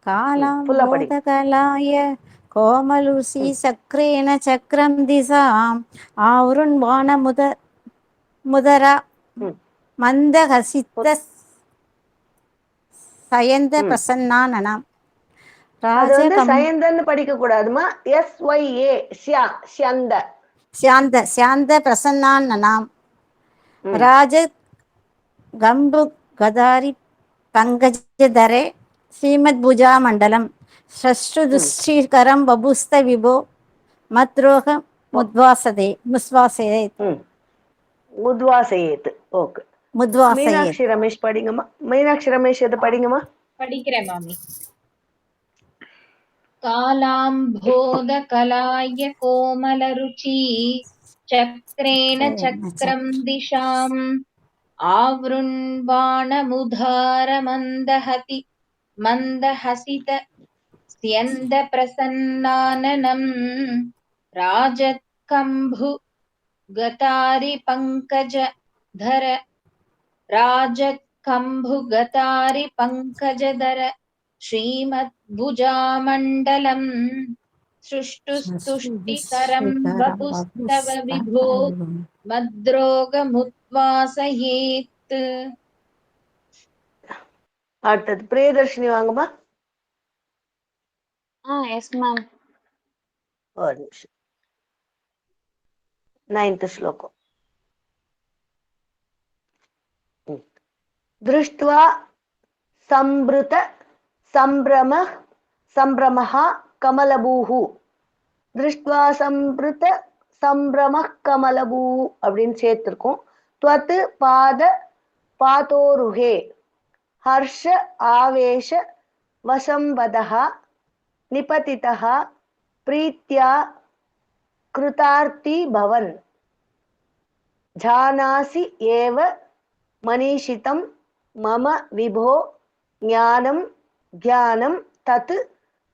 காலாம்போத கலாய கோமலுசி சக்ரேண சக்ரம் திசாம். ஆவ்ருண்வான முதரா. மந்தஹசித சயந்த பிரசன்னானனம். சயந்தன்னு படிக்க கூடாதுமா. SYA ஸ்யந்த. ஸ்யாந்த. ஸ்யாந்த பிரசன்னானனம். ராஜ கம்பு கதாரி பங்கஜதரே ஸ்ரீமத் புஜாமண்டலம். ஸ்ரஷ்டுதுஷ்டிகரம் வபுஸ்த விபோ. மத்ரோக முத்வாசயேத். உத்வாசயேத். ஓகே. மீனாட்சி ரமேஷ் படிங்கம்மா. மீனாட்சி ரமேஷ் எதை படிங்கம்மா. படிக்கிறேன் மாமி. कालाम्भोदकलाय कोमलरुचि चक्रेण चक्रं दिशाम् आवृण्वाणमुधारमन्दहति मन्दहसित स्यन्दप्रसन्नाननम् राजत्कम्भु गतारिपङ्कजधर राजत्कम्भुगतारिपङ्कजधर श्रीमद्भुजामण्डलम् सृष्टुस्तुष्टिकरं वपुस्तव विभो मद्रोगमुद्वासयेत्. அடுத்தது பிரியதர்ஷினி வாங்கம்மா. Yes ma'am. ஒரு நிமிஷம். 9th ஸ்லோகம். दृष्ट्वा संभृत संभ्रमः कमलभूः. दृष्ट्वा संभृत संभ्रमः कमलभूः அப்படின்னு சேர்த்திருக்கோம். त्वत् पाद पातोरुहे हर्ष आवेश वसंवदः निपतितः प्रीत्या कृतार्थी भवन्. जानासि एव मनीषितं मम विभो ज्ञानं ध्यानं तत्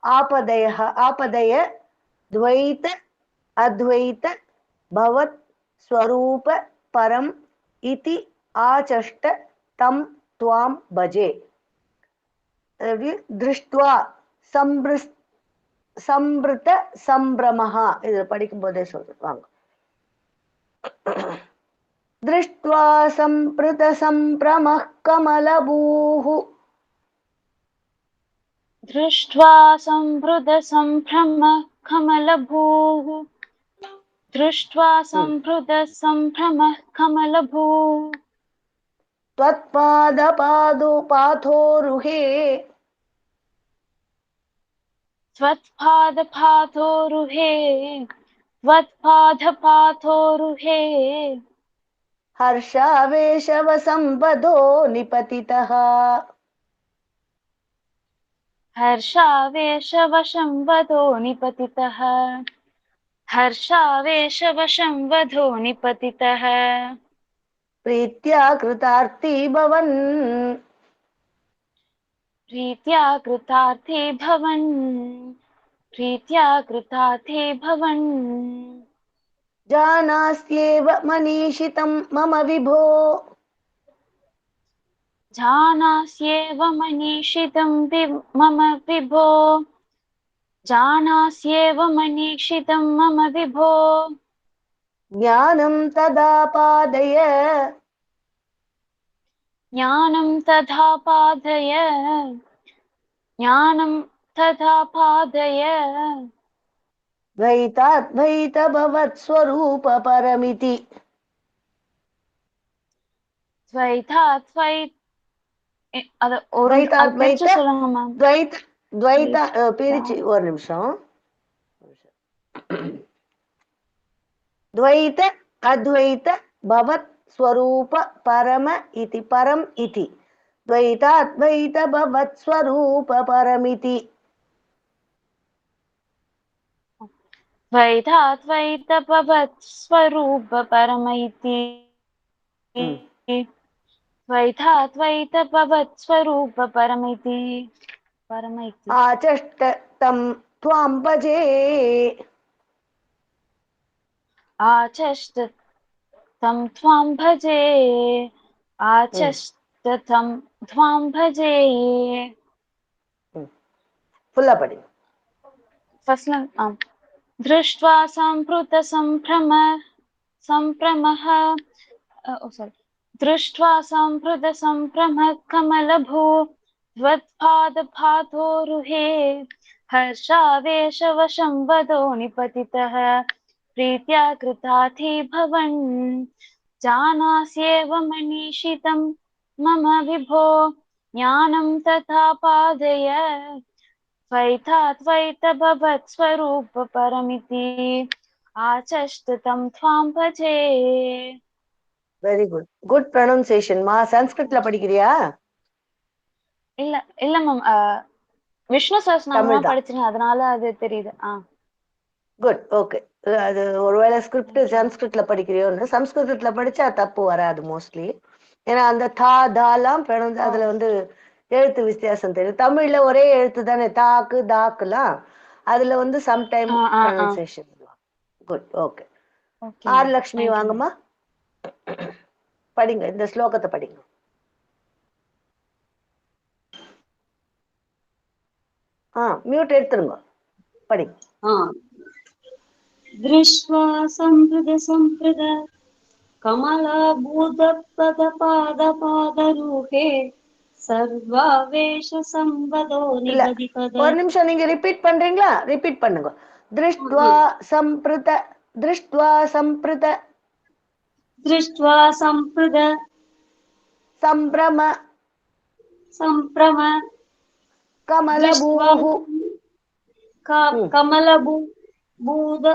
आपदय द्वैत अद्वैत भवत् स्वरूप परम इति आचष्ट तं त्वां भजे. दृष्ट्वा संभृत संभ्रमः இது படிக்கும் போதே சொல்லுவாங்க. दृष्ट्वा संभृत संभ्रमः कमलभूः. दृष्ट्वा संभृत संभ्रमः कमलभूः. दृष्ट्वा संभृत संभ्रमः कमलभूः. त्वत्पादपादोरुहे त्वत्पादपादोरुहे त्वत्पादपादोरुहे हर्षावेशवसंवदो निपतितः. हर्षावेशवशंवदो निपतितः. हर्षावेशवशंवदो निपतितः. प्रीत्या कृतार्थी भवन्. प्रीत्या कृतार्थी भवन्. प्रीत्या कृतार्थी भवन्. जानास्येव मनीषितं मम विभो. जानास्येव मनीषितं मम विभो. जानास्येव मनीषितं मम विभो. ज्ञानं तदा पादय. ज्ञानं तथा पादय. ज्ञानं तथा पादय. द्वैताद्वैत भवत्स्वरूप परमिति. द्वैताद्वैत அது ஒரு द्वैताद्वैत சொல்லுங்க மேம். द्वैत பிரிச்சு ஒரு நிமிஷம். द्वैत अद्वैत भवत् स्वरूप परम इति परम इति. द्वैताद्वैत भवत् स्वरूप परमिति. द्वैताद्वैत भवत् स्वरूप परमिति. द्वैताद्वैत भवत् स्वरूप परमिति. आचष्ट तं त्वां भजे. आचष्ट तं त्वां भजे. आचष्ट तं त्वां भजे. फुल्ला पड़ी. फर्स्ट दृष्ट्वा संभृत संभ्रमः दृष्ट्वा संभृत संभ्रमः कमलभूः. त्वत्पादपादोरुहे हर्षावेशवशंवदो निपतितः. प्रीत्या कृतार्थी भवन्. जानास्येव मनीषितं मम विभो. ज्ञानं तथा पादय. द्वैताद्वैत भवत् स्वरूप परमिति. आचष्ट तं त्वां भजे. Very good. குட் ப்ரொனன்சியேஷன் மா. சன்ஸ்கிருத்ல படிக்கிறியா? இல்ல இல்ல மேம், விஷ்ணு சஹஸ்ரநாமம் தமிழ் தான். படிச்சிருக்கேன், அதனால அது தெரியுது. Good, okay. அது ஒருவேளை ஸ்கிரிப்ட் சன்ஸ்கிருத்ல படிக்கிறியோன்னு, சம்ஸ்கிருதத்துல படிச்சா தப்பு வராது மோஸ்ட்லி. ஏன்னா அந்த தா தாலாம் அதுல வந்து எழுத்து வித்தியாசம் தெரியும். தமிழ்ல ஒரே எழுத்து தானே, தாக்கு தாக்குலாம். அதுல வந்து sometime pronunciation. Good, okay. R Lakshmi வாங்கம்மா, படிங்க இந்த ஸ்லோகத்தை படிங்க. மியூட் எடுத்துருங்க, படிங்க. दृष्ट्वा सम्पृद कमलाभूतपदपादपादरूहे सर्वावेश संवदो निगदिपद. ஒரு நிமிஷம் நீங்க ரிப்பீட் பண்றீங்களா? ரிப்பீட் பண்ணுங்க. திருஷ்ட்வா சம்பிருத, திருஷ்ட்வா சம்பிருத, दृष्ट्वा सम्पृद சம்பிரம सम्प्रम கமலபூஹு कमलभूद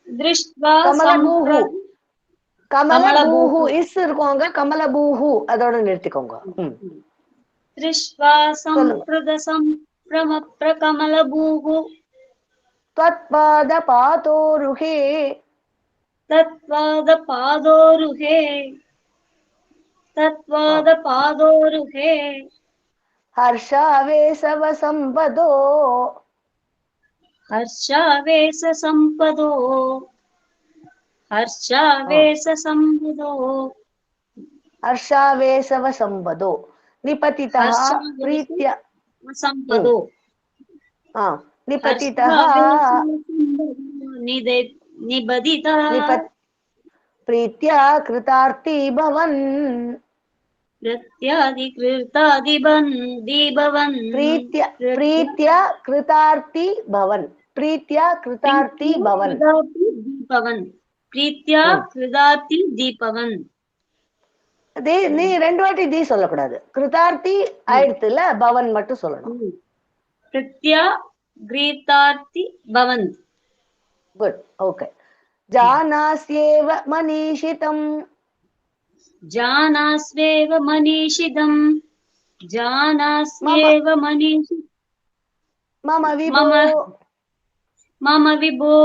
दृष्ट्वा கமலபூஹு, கமலபூஹு இஸ் இருக்கோங்க, கமலபூஹு அதோட நிறுத்திக்கோங்க. दृष्ट्वा सम्पृद सम्प्रम प्रकमलभूः त्वत्पाद पादोरुहे, तत्पाद पादोरुहे तत्पाद पादोरुहे हर्षावेशव संपदो, हर्षावेश संपदो हर्षावेश संपदो हर्षावेशव संपदो निपतितः प्रीत्या संपदो निपतितः निबदितः प्रीत्या कृतार्थी भवन्, प्रत्यादिकृतादिभवन् प्रीत्या प्रीत्या कृतार्थी भवन्, प्रीत्या कृतार्थी भवन्, प्रीत्या कृतार्थी दीपवन्. நீ ரெண்டு வாட்டி தி சொல்லக்கூடாது, கிருதார்த்தி ஆயிடுத்துல பவன் மட்டும் சொல்லணும். பிரத்யா கிருதார்த்தி பவன். Good, okay. ஜானாஸ்யேவ மनीषितं, ஜானாஸ்வேவ மनीषितं ஜானாஸ்யேவ மनीषि मम विभो मम विभो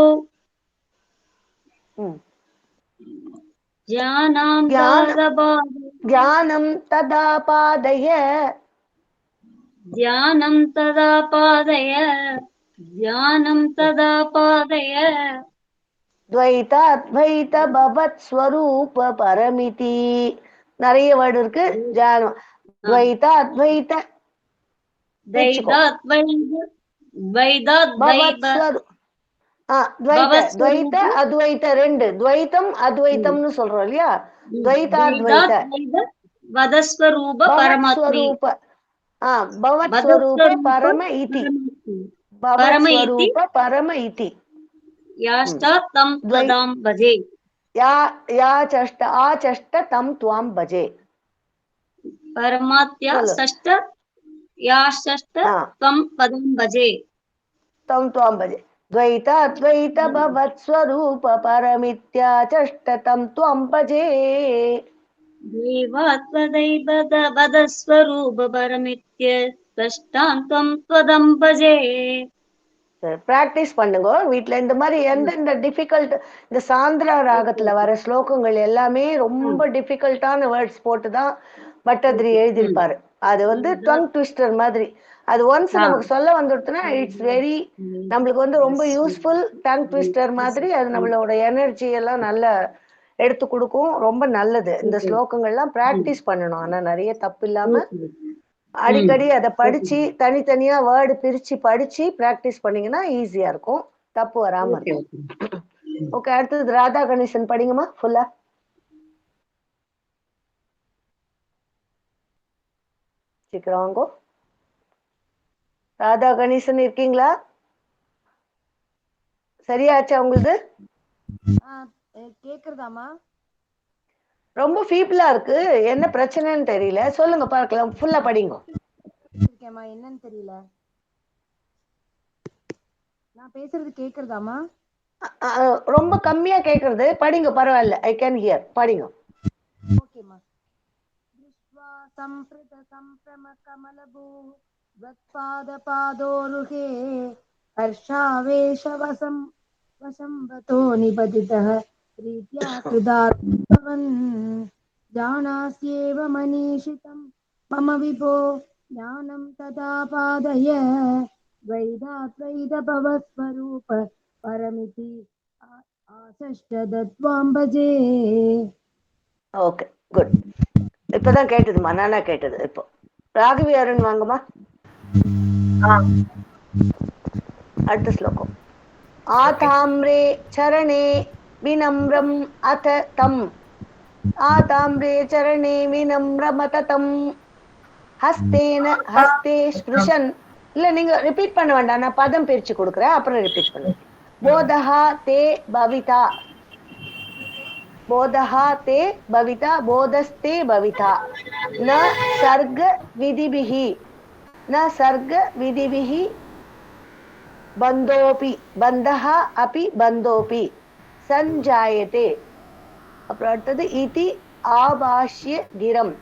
ज्ञानं तदा पादय, ध्यानं तदा पादय ध्यानं तदा पादय द्वैताद्वैत भवत् स्वरूप परमिति. நிறைய வேர்டு இருக்கு. द्वैताद्वैत द्वैत अद्वैत ரெண்டு, துவைத்தம் அத்வைத்தம்னு சொல்றோம் இல்லையா? द्वैताद्वैत वदस्वरूप परमात्मा भवत्स्वरूप परम इति, भवत्स्वरूप परम इति. याष्टा तं त्वां भजे, याचष्ट आचष्ट तं त्वां भजे. परमात्या षष्ठ याष्ट त्वं पदं भजे, तं त्वां भजे. द्वैताद्वैत भवत्स्वरूप परमित्याचष्ट तं त्वां भजे. देवात्वदैवदस्वरूप परमित्य त्वष्टान्तं त्वदं भजे. பிராக்டிஸ் பண்ணுங்க வீட்டுல. இந்த மாதிரி எந்தெந்த டிஃபிகல்ட், இந்த சாந்திரா ராகத்துல வர ஸ்லோகங்கள் எல்லாமே ரொம்ப டிஃபிகல்ட்டான வேர்ட்ஸ் போட்டுதான் பட்டதிரி எழுதியிருப்பாரு. அது வந்து டங் ட்விஸ்டர் மாதிரி. அது ஒன்ஸ் நமக்கு சொல்ல வந்துடுச்சுன்னா இட்ஸ் வெரி, நம்மளுக்கு வந்து ரொம்ப யூஸ்ஃபுல். டங் ட்விஸ்டர் மாதிரி அது நம்மளோட எனர்ஜி எல்லாம் நல்லா எடுத்து கொடுக்கும். ரொம்ப நல்லது. இந்த ஸ்லோகங்கள்லாம் பிராக்டிஸ் பண்ணணும். ஆனா நிறைய தப்பு இல்லாம அடிக்கடி அதை படிச்சு தனித்தனியா வேர்டு பிரிச்சு படிச்சு பிராக்டிஸ் பண்ணீங்கன்னா ஈஸியா இருக்கும், தப்பு வராம இருக்கும். ஓகே, அடுத்தது ராதா கணேசன் படிங்கம்மா ஃபுல்லா. சீக்கிரம் வாங்கோ. ராதா கணேசன் இருக்கீங்களா? சரியாச்சா உங்களுக்கு? கேக்குறதாமா? ரொம்ப ஃபீபிளா இருக்கு, என்ன பிரச்சனைன்னு தெரியல. சொல்லுங்க பார்க்கலாம், ஃபுல்லா படிங்க. என்னன்னு தெரியல. நான் பேசுறது கேக்குறதாமா? ரொம்ப கம்மியா கேக்குறது. படிங்க, பரவாயில்ல. I can hear. படிங்க. ஓகேமா. திருஷ்வா சம்பிருத சம்பிரம கமலபூ त्वत्पादपादोरुहे हर्षावेशवसंवतो निपतितः प्रीत्या कृदाभवन् जानास्येव मनीषितं मम विभो ज्ञानं तदा पादय द्वैधाद्वैतभवस्वरूप परमिति आसष्टदत्वां भजे. Okay, good. இப்பதான் கேட்டதுமா, நானா கேட்டது. இப்போ ராகவி அருண் வாங்கம்மா. அடுத்த ஸ்லோகம். ஆதாம்ரே சரணே வினம்ரம் அத தம் ஆதாம்ரே சரணே வினம்ரமத தம் ஹஸ்தேன ஹஸ்தே ஸ்பிருஷன். இல்ல நீங்க ரிப்பீட் பண்ண வேண்டாம், நான் பதம் பிரிச்சு கொடுக்குறேன், அப்புறம் ரிப்பீட் பண்ணுங்க. போதஹா தே பவிதா, போதஹா தே பவிதா, போதஸ்தே பவிதா, ந சர்க விதிபிஹி, ந சர்க விதிபிஹி பந்தோபி, பந்தஹ அபி பந்தோபி சஞ்சாயதே. அப்புறம் அடுத்தது இதி ஆபாஷ்ய கிரம்,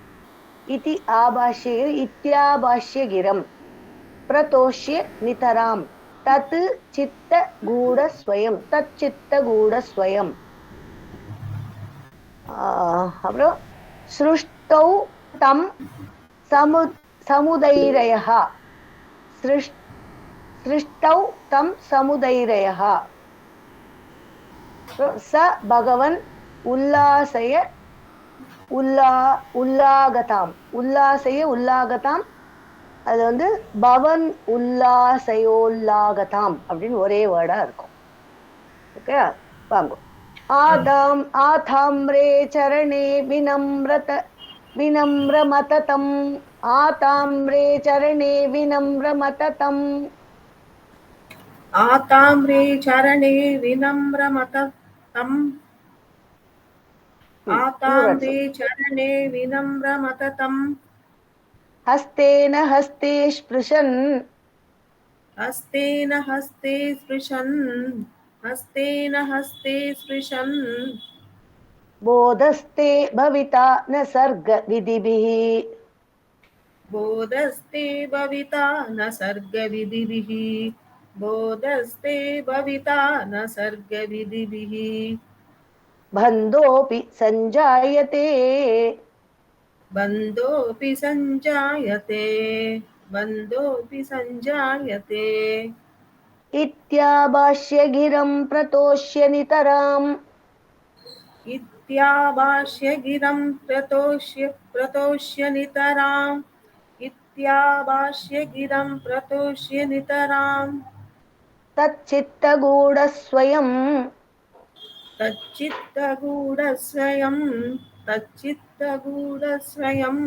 இதி ஆபாஷ்ய இத்யாபாஷ்ய கிரம் பிரதோஷ்ய நிதராம் தத் சித்த கூட ஸ்வயம், தத் சித்த கூட ஸ்வயம். அப்புறம் ஸ்ருஷ்டௌ தம் சமுதைரயः, ஸ்ருஷ்டௌ தம் சமுதைரயः. ச பகவன் உல்லாசய உல்லாகதாம், உல்லாசய உல்லாகதாம். அது வந்து பவன் உல்லாசயோல்லாகதாம் அப்படின்னு ஒரே வேர்டா இருக்கும். ஓகே, வாங்க. ஆதாம் ஆதாம்ரே சரணே வினம்ரமததம், ஆதாம்ரே சரணே வினம்ரமததம், ஆதாம்ரே சரணே வினம்ரமததம், ஆதாம்ரே சரணே வினம்ரமததம். ஹஸ்தேன ஹஸ்தே ஸ்பிருஷன், ஹஸ்தேன ஹஸ்தே ஸ்பிருஷன், ஹஸ்தேன ஹஸ்தே ஸ்பிருஷன். போதஸ்தே பவிதா ந சர்க விதிபிஹி, போதஸ்தே பவிதா ந சர்க விதிபிஹி, போதஸ்தே பவிதா ந சர்க விதிபிஹி. பந்தோபி சஞ்சாயதே, பந்தோபி சஞ்சாயதே, பந்தோபி சஞ்சாயதே. இத்யாபாஷ்ய கிரம் பிரதோஷ்ய நிதராம், இத்யாபாஷ்ய கிரம் பிரதோஷ்ய நிதராம், இத்யாபாஷ்ய கிரம் பிரதோஷ்ய நிதராம். தச்சித்த கூட ஸ்வயம், தச்சித்த கூட ஸ்வயம், தச்சித்த கூட ஸ்வயம்.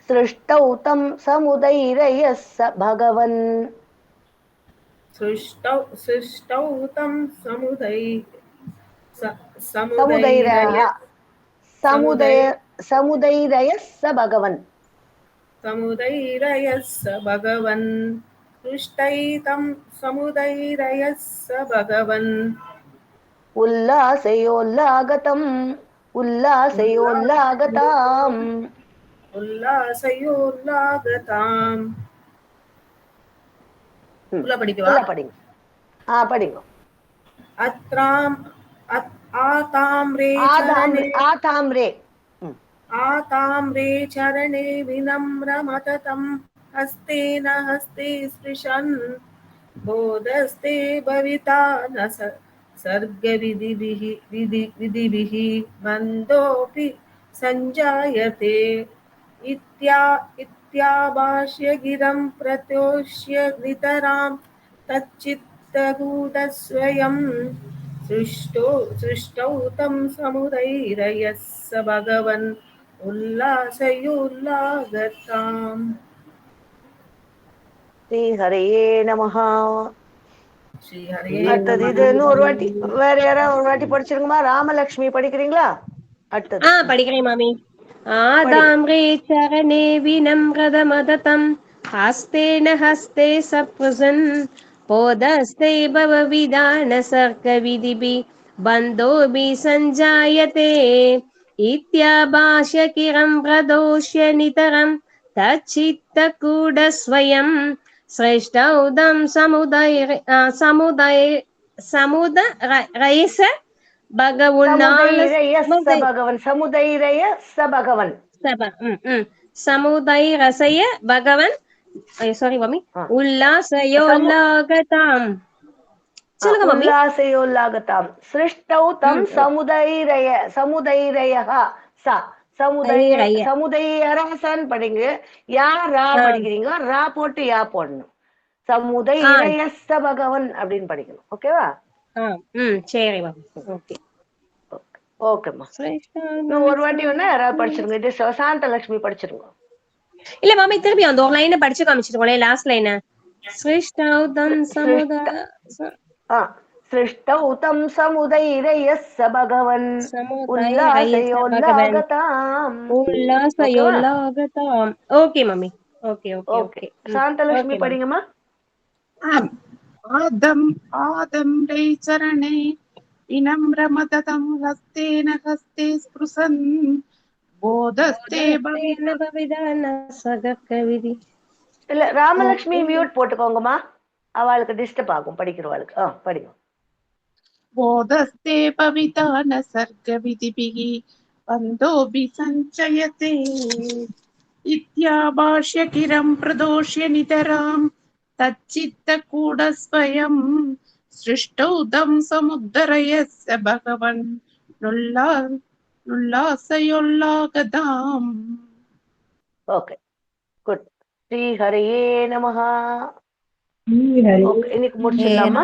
சிருஷ்டௌ தம் சமுதைரயः ஸ பகவன், சிருஷ்டௌ தம் சமுதைரயः ஸ பகவன், சமுதைரயः ஸ பகவன், சிருஷ்டைதம் சமுதைரயः ஸ பகவன். உல்லாசயோல்லாகதம் உல்லாசயோல்லாகதாம், உல்லாசயோல்லாகதாம். படிக்கவா? படிங்க. படிங்க. அத்ராம் ஆதாம்ரே ஆதாம்ரே ஆதாம்ரே சரணே வினம்ரமததம், ஹஸ்தேன ஹஸ்தே ஸ்பிருஷன், போதஸ்தே பவிதா ந சர்க விதிபிஹி பந்தோபி சஞ்சாயதே. இத்யாபாஷ்ய கிரம் பிரதோஷ்ய நிதராம் தச்சித்தகூடஸ்வயம். சிருஷ்டௌ தம் சமுதைரயः ஸ பகவன் உல்லாசயோல்லாகதாம். ஸ்ரீ ஹரயே நமஹ. ஸ்ரீ ஹரயே. அடுத்தது இது இன்னொரு வாட்டி வேற யாராவது ஒரு வாட்டி படிச்சிருங்கம்மா. ராமலட்சுமி படிக்கிறீங்களா? அடுத்தது படிக்கிறேன் மாமி. ஆதாம்ரே சரணே வினம்ரமததம், ஹஸ்தேன ஹஸ்தே சப்ருசன், போதஸ்தே பவவிதான சர்க விதிபி பந்தோபி சஞ்சாயதே. இத்யாபாஷ்ய கிரம் பிரதோஷ்ய நிதரம் तच्चित्तकूटस्वयं श्रेष्ठौदं समुदयस समुदयरसय भगवन् sorry mummy उल्लासयोल्लागताम् சொல்லுங்க மம்மி உல்லாசயோல்லாகதாம் சிருஷ்டௌ தம் சமுதைரயः சா சமுதைரசன் படிங்க யார் ரா படிக்கிறீங்க ரா போட்டு யா போடணும் சமுதைரயஸ்ஸ பகவன் அப்படின்னு படிக்கணும் ஓகேவா சரி மம்மி ஓகே ஓகேம்மா ஒரு வாட்டி வேணா யாராவது படிச்சிருங்க இது சாந்தலட்சுமி படிச்சிருங்க இல்ல மாமி திருப்பி அந்த ஒரு லைனை படிச்சு காமிச்சிருக்கோம் லாஸ்ட் லைன் சிருஷ்டௌதம் சமுதைரயஸ்ஸ பகவன் உல்லாசயோல்லாகதாம் okay mummy okay okay okay Shanthalakshmi படிங்கம்மா ஆதம் ரை சரணே வினம்ரமததம் ஹஸ்தேன ஹஸ்தே ஸ்புருசன் போதஸ்தே பவிதான சககவிதி இல்ல ராமலட்சுமி மியூட் போட்டுக்கோங்கம்மா அவளுக்கு டிஸ்டர்ப் ஆகும் படிக்கிறவளுக்கு படிங்க போதஸ்தே பவிதான சர்க விதிபிஹி பந்தோபி சஞ்சயதே இத்யாபாஷ்ய கிரம் பிரதோஷ்ய நிதராம் तच्चित्तकूटस्वयं सृष्टौदं समुद्धरयस्य भगवन् उल्लासयोल्लागताम् ஓகே குட் ஸ்ரீ ஹரியே நமஹ இன்னைக்கு முடிச்சிடலாமா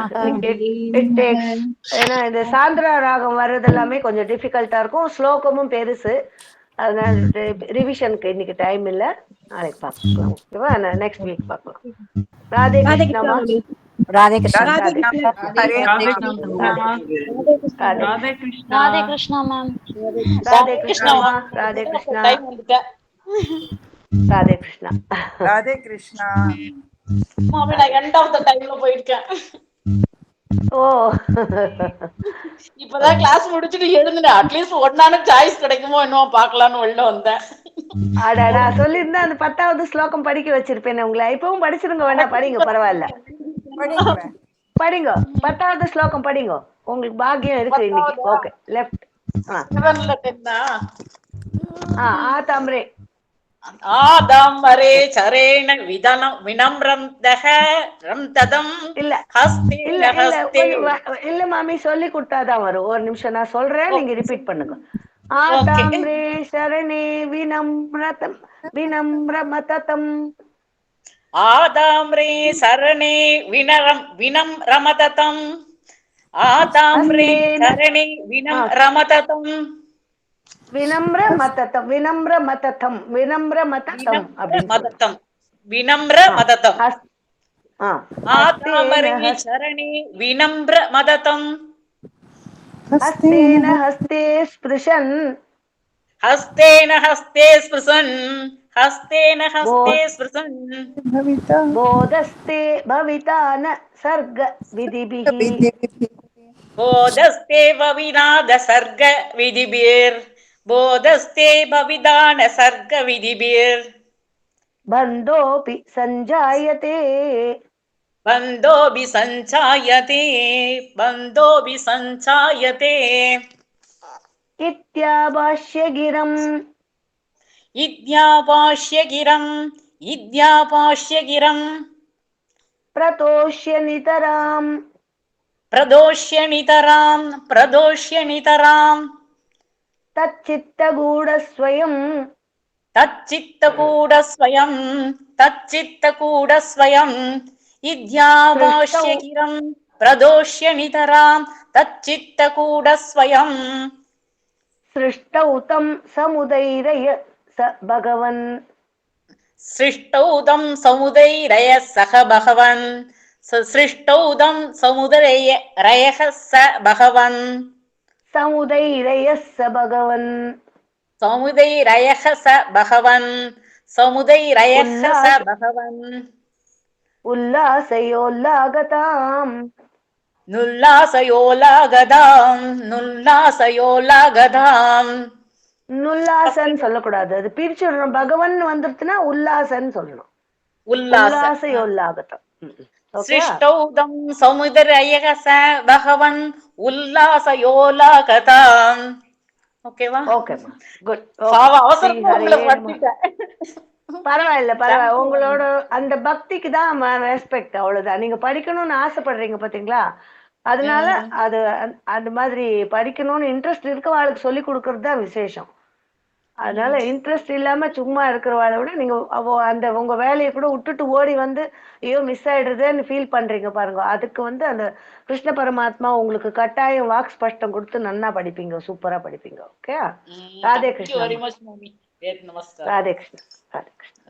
ஏன்னா இந்த சாந்திரா ராகம் வர்றது எல்லாமே கொஞ்சம் டிஃபிகல்ட்டா இருக்கும் ஸ்லோகமும் பெருசு அதனால ரிவிஷனுக்கு இன்னைக்கு டைம் இல்ல நாளைக்கு பார்க்கலாம் ஓகேவா நெக்ஸ்ட் வீக் பார்க்கலாம் ராதே கிருஷ்ணா ராதே கிருஷ்ணா ராதே கிருஷ்ணா மேம் ராதே கிருஷ்ணா ராதே கிருஷ்ணா ராதே கிருஷ்ணா ராதே கிருஷ்ணா மாமி நான் எண்ட் ஆஃப் தி டைம்ல போயிருக்கேன் ஓ இப்பதான் கிளாஸ் முடிச்சிட்டு எழுந்துட்டேன் அட்லீஸ்ட் ஒன்னான சாய்ஸ் கிடைக்குமோ என்னமோ பார்க்கலாம்னு உள்ள வந்தேன் அடடா சொல்லியிருந்தா அந்த 10வது ஸ்லோகம் படிக்க வச்சிருப்பேன் உங்களை இப்பவும் படிச்சிருங்க வேணா படிங்க பரவாயில்ல படிங்க 10வது ஸ்லோகம் படிங்க உங்களுக்கு பாக்கியம் இருக்கு இன்னைக்கு ஓகே லெஃப்ட் ஆதாம்ரே ஆதாம்பரே சரேண வினம்ரம் தஹரம் ததம் இல்ல இல்ல மாமி சொல்லி கொடுத்தாதான் வரும் ஒரு நிமிஷம் நான் சொல்றேன் நீங்க ரிப்பீட் பண்ணுங்க ஆதாம்ரே சரணே வினம்ரமததம் ஆதாம்ரே சரணே வினம்ரமததம் ஆதாம்ரே சரணே வினம்ரமததம் வினம்ரமததம் ஆதாம்பரே சரணே வினம்ரமததம் ஹஸ்தேன ஹஸ்தே ஸ்பிருஷன் போதஸ்தே பவிதான சர்க விதிபிஹி போதஸ்தே பவிநாத சர்க விதிபிர் போதஸ்தே பவிதான சர்க விதிபிர் பந்தோபி சஞ்சாயதே இத்யாபாஷ்ய கிரம் பிரதோஷ்ய நிதராம் தச்சித்தகூடஸ்வயம் இத்யாபாஷ்ய கிரம் பிரதோஷ்ய நிதராம் தச்சித்தகூடஸ்வயம் சிருஷ்டௌ தம் சமுதைரய ச பகவன் சிருஷ்டௌதம் சமுதைரய சக பகவன் சிருஷ்டௌதம் சமுதைரய ச பகவன் சமுதைரய ச பகவன் சமுதைரய ச பகவன் சமுதைரய ச பகவன் உல்லாசயோல்லாகதாம் நுல்லாசயோலாகதாம் உல்லாசன்னு சொல்லக்கூடாது, அது பிரிச்சுடணும். பகவன் வந்துருச்சுன்னா உல்லாசன்னு சொல்லணும். உல்லாசயோல்லாகதம். சிருஷ்டௌதம் சமுதரயக பகவன் உல்லாசயோலாகதம். ஓகேவா? ஓகேமா, குட். அவசரமா உங்களை பத்திட்டேன். பரவாயில்ல பரவாயில்ல, உங்களோட அந்த பக்திக்கு தான் ரெஸ்பெக்ட், அவ்வளவுதான். நீங்க படிக்கணும்னு ஆசைப்படுறீங்க பாத்தீங்களா, அதனால அது அந்த மாதிரி படிக்கணும்னு இன்ட்ரெஸ்ட் இருக்கவாளுக்கு சொல்லி கொடுக்கறது தான் விசேஷம். அதனால இன்ட்ரெஸ்ட் இல்லாம சும்மா இருக்கிறவாளை விட நீங்க அந்த உங்க வேலையை கூட விட்டுட்டு ஓடி வந்து ஐயோ மிஸ் ஆயிடுறதுன்னு ஃபீல் பண்றீங்க பாருங்க, அதுக்கு வந்து அந்த கிருஷ்ண பரமாத்மா உங்களுக்கு கட்டாயம் வாக் ஸ்பஷ்டம் கொடுத்து நன்னா படிப்பீங்க, சூப்பரா படிப்பீங்க. Okay, Radhe Krishna. Thank you very much, Mummy. Radhe Krishna. Radhe Krishna.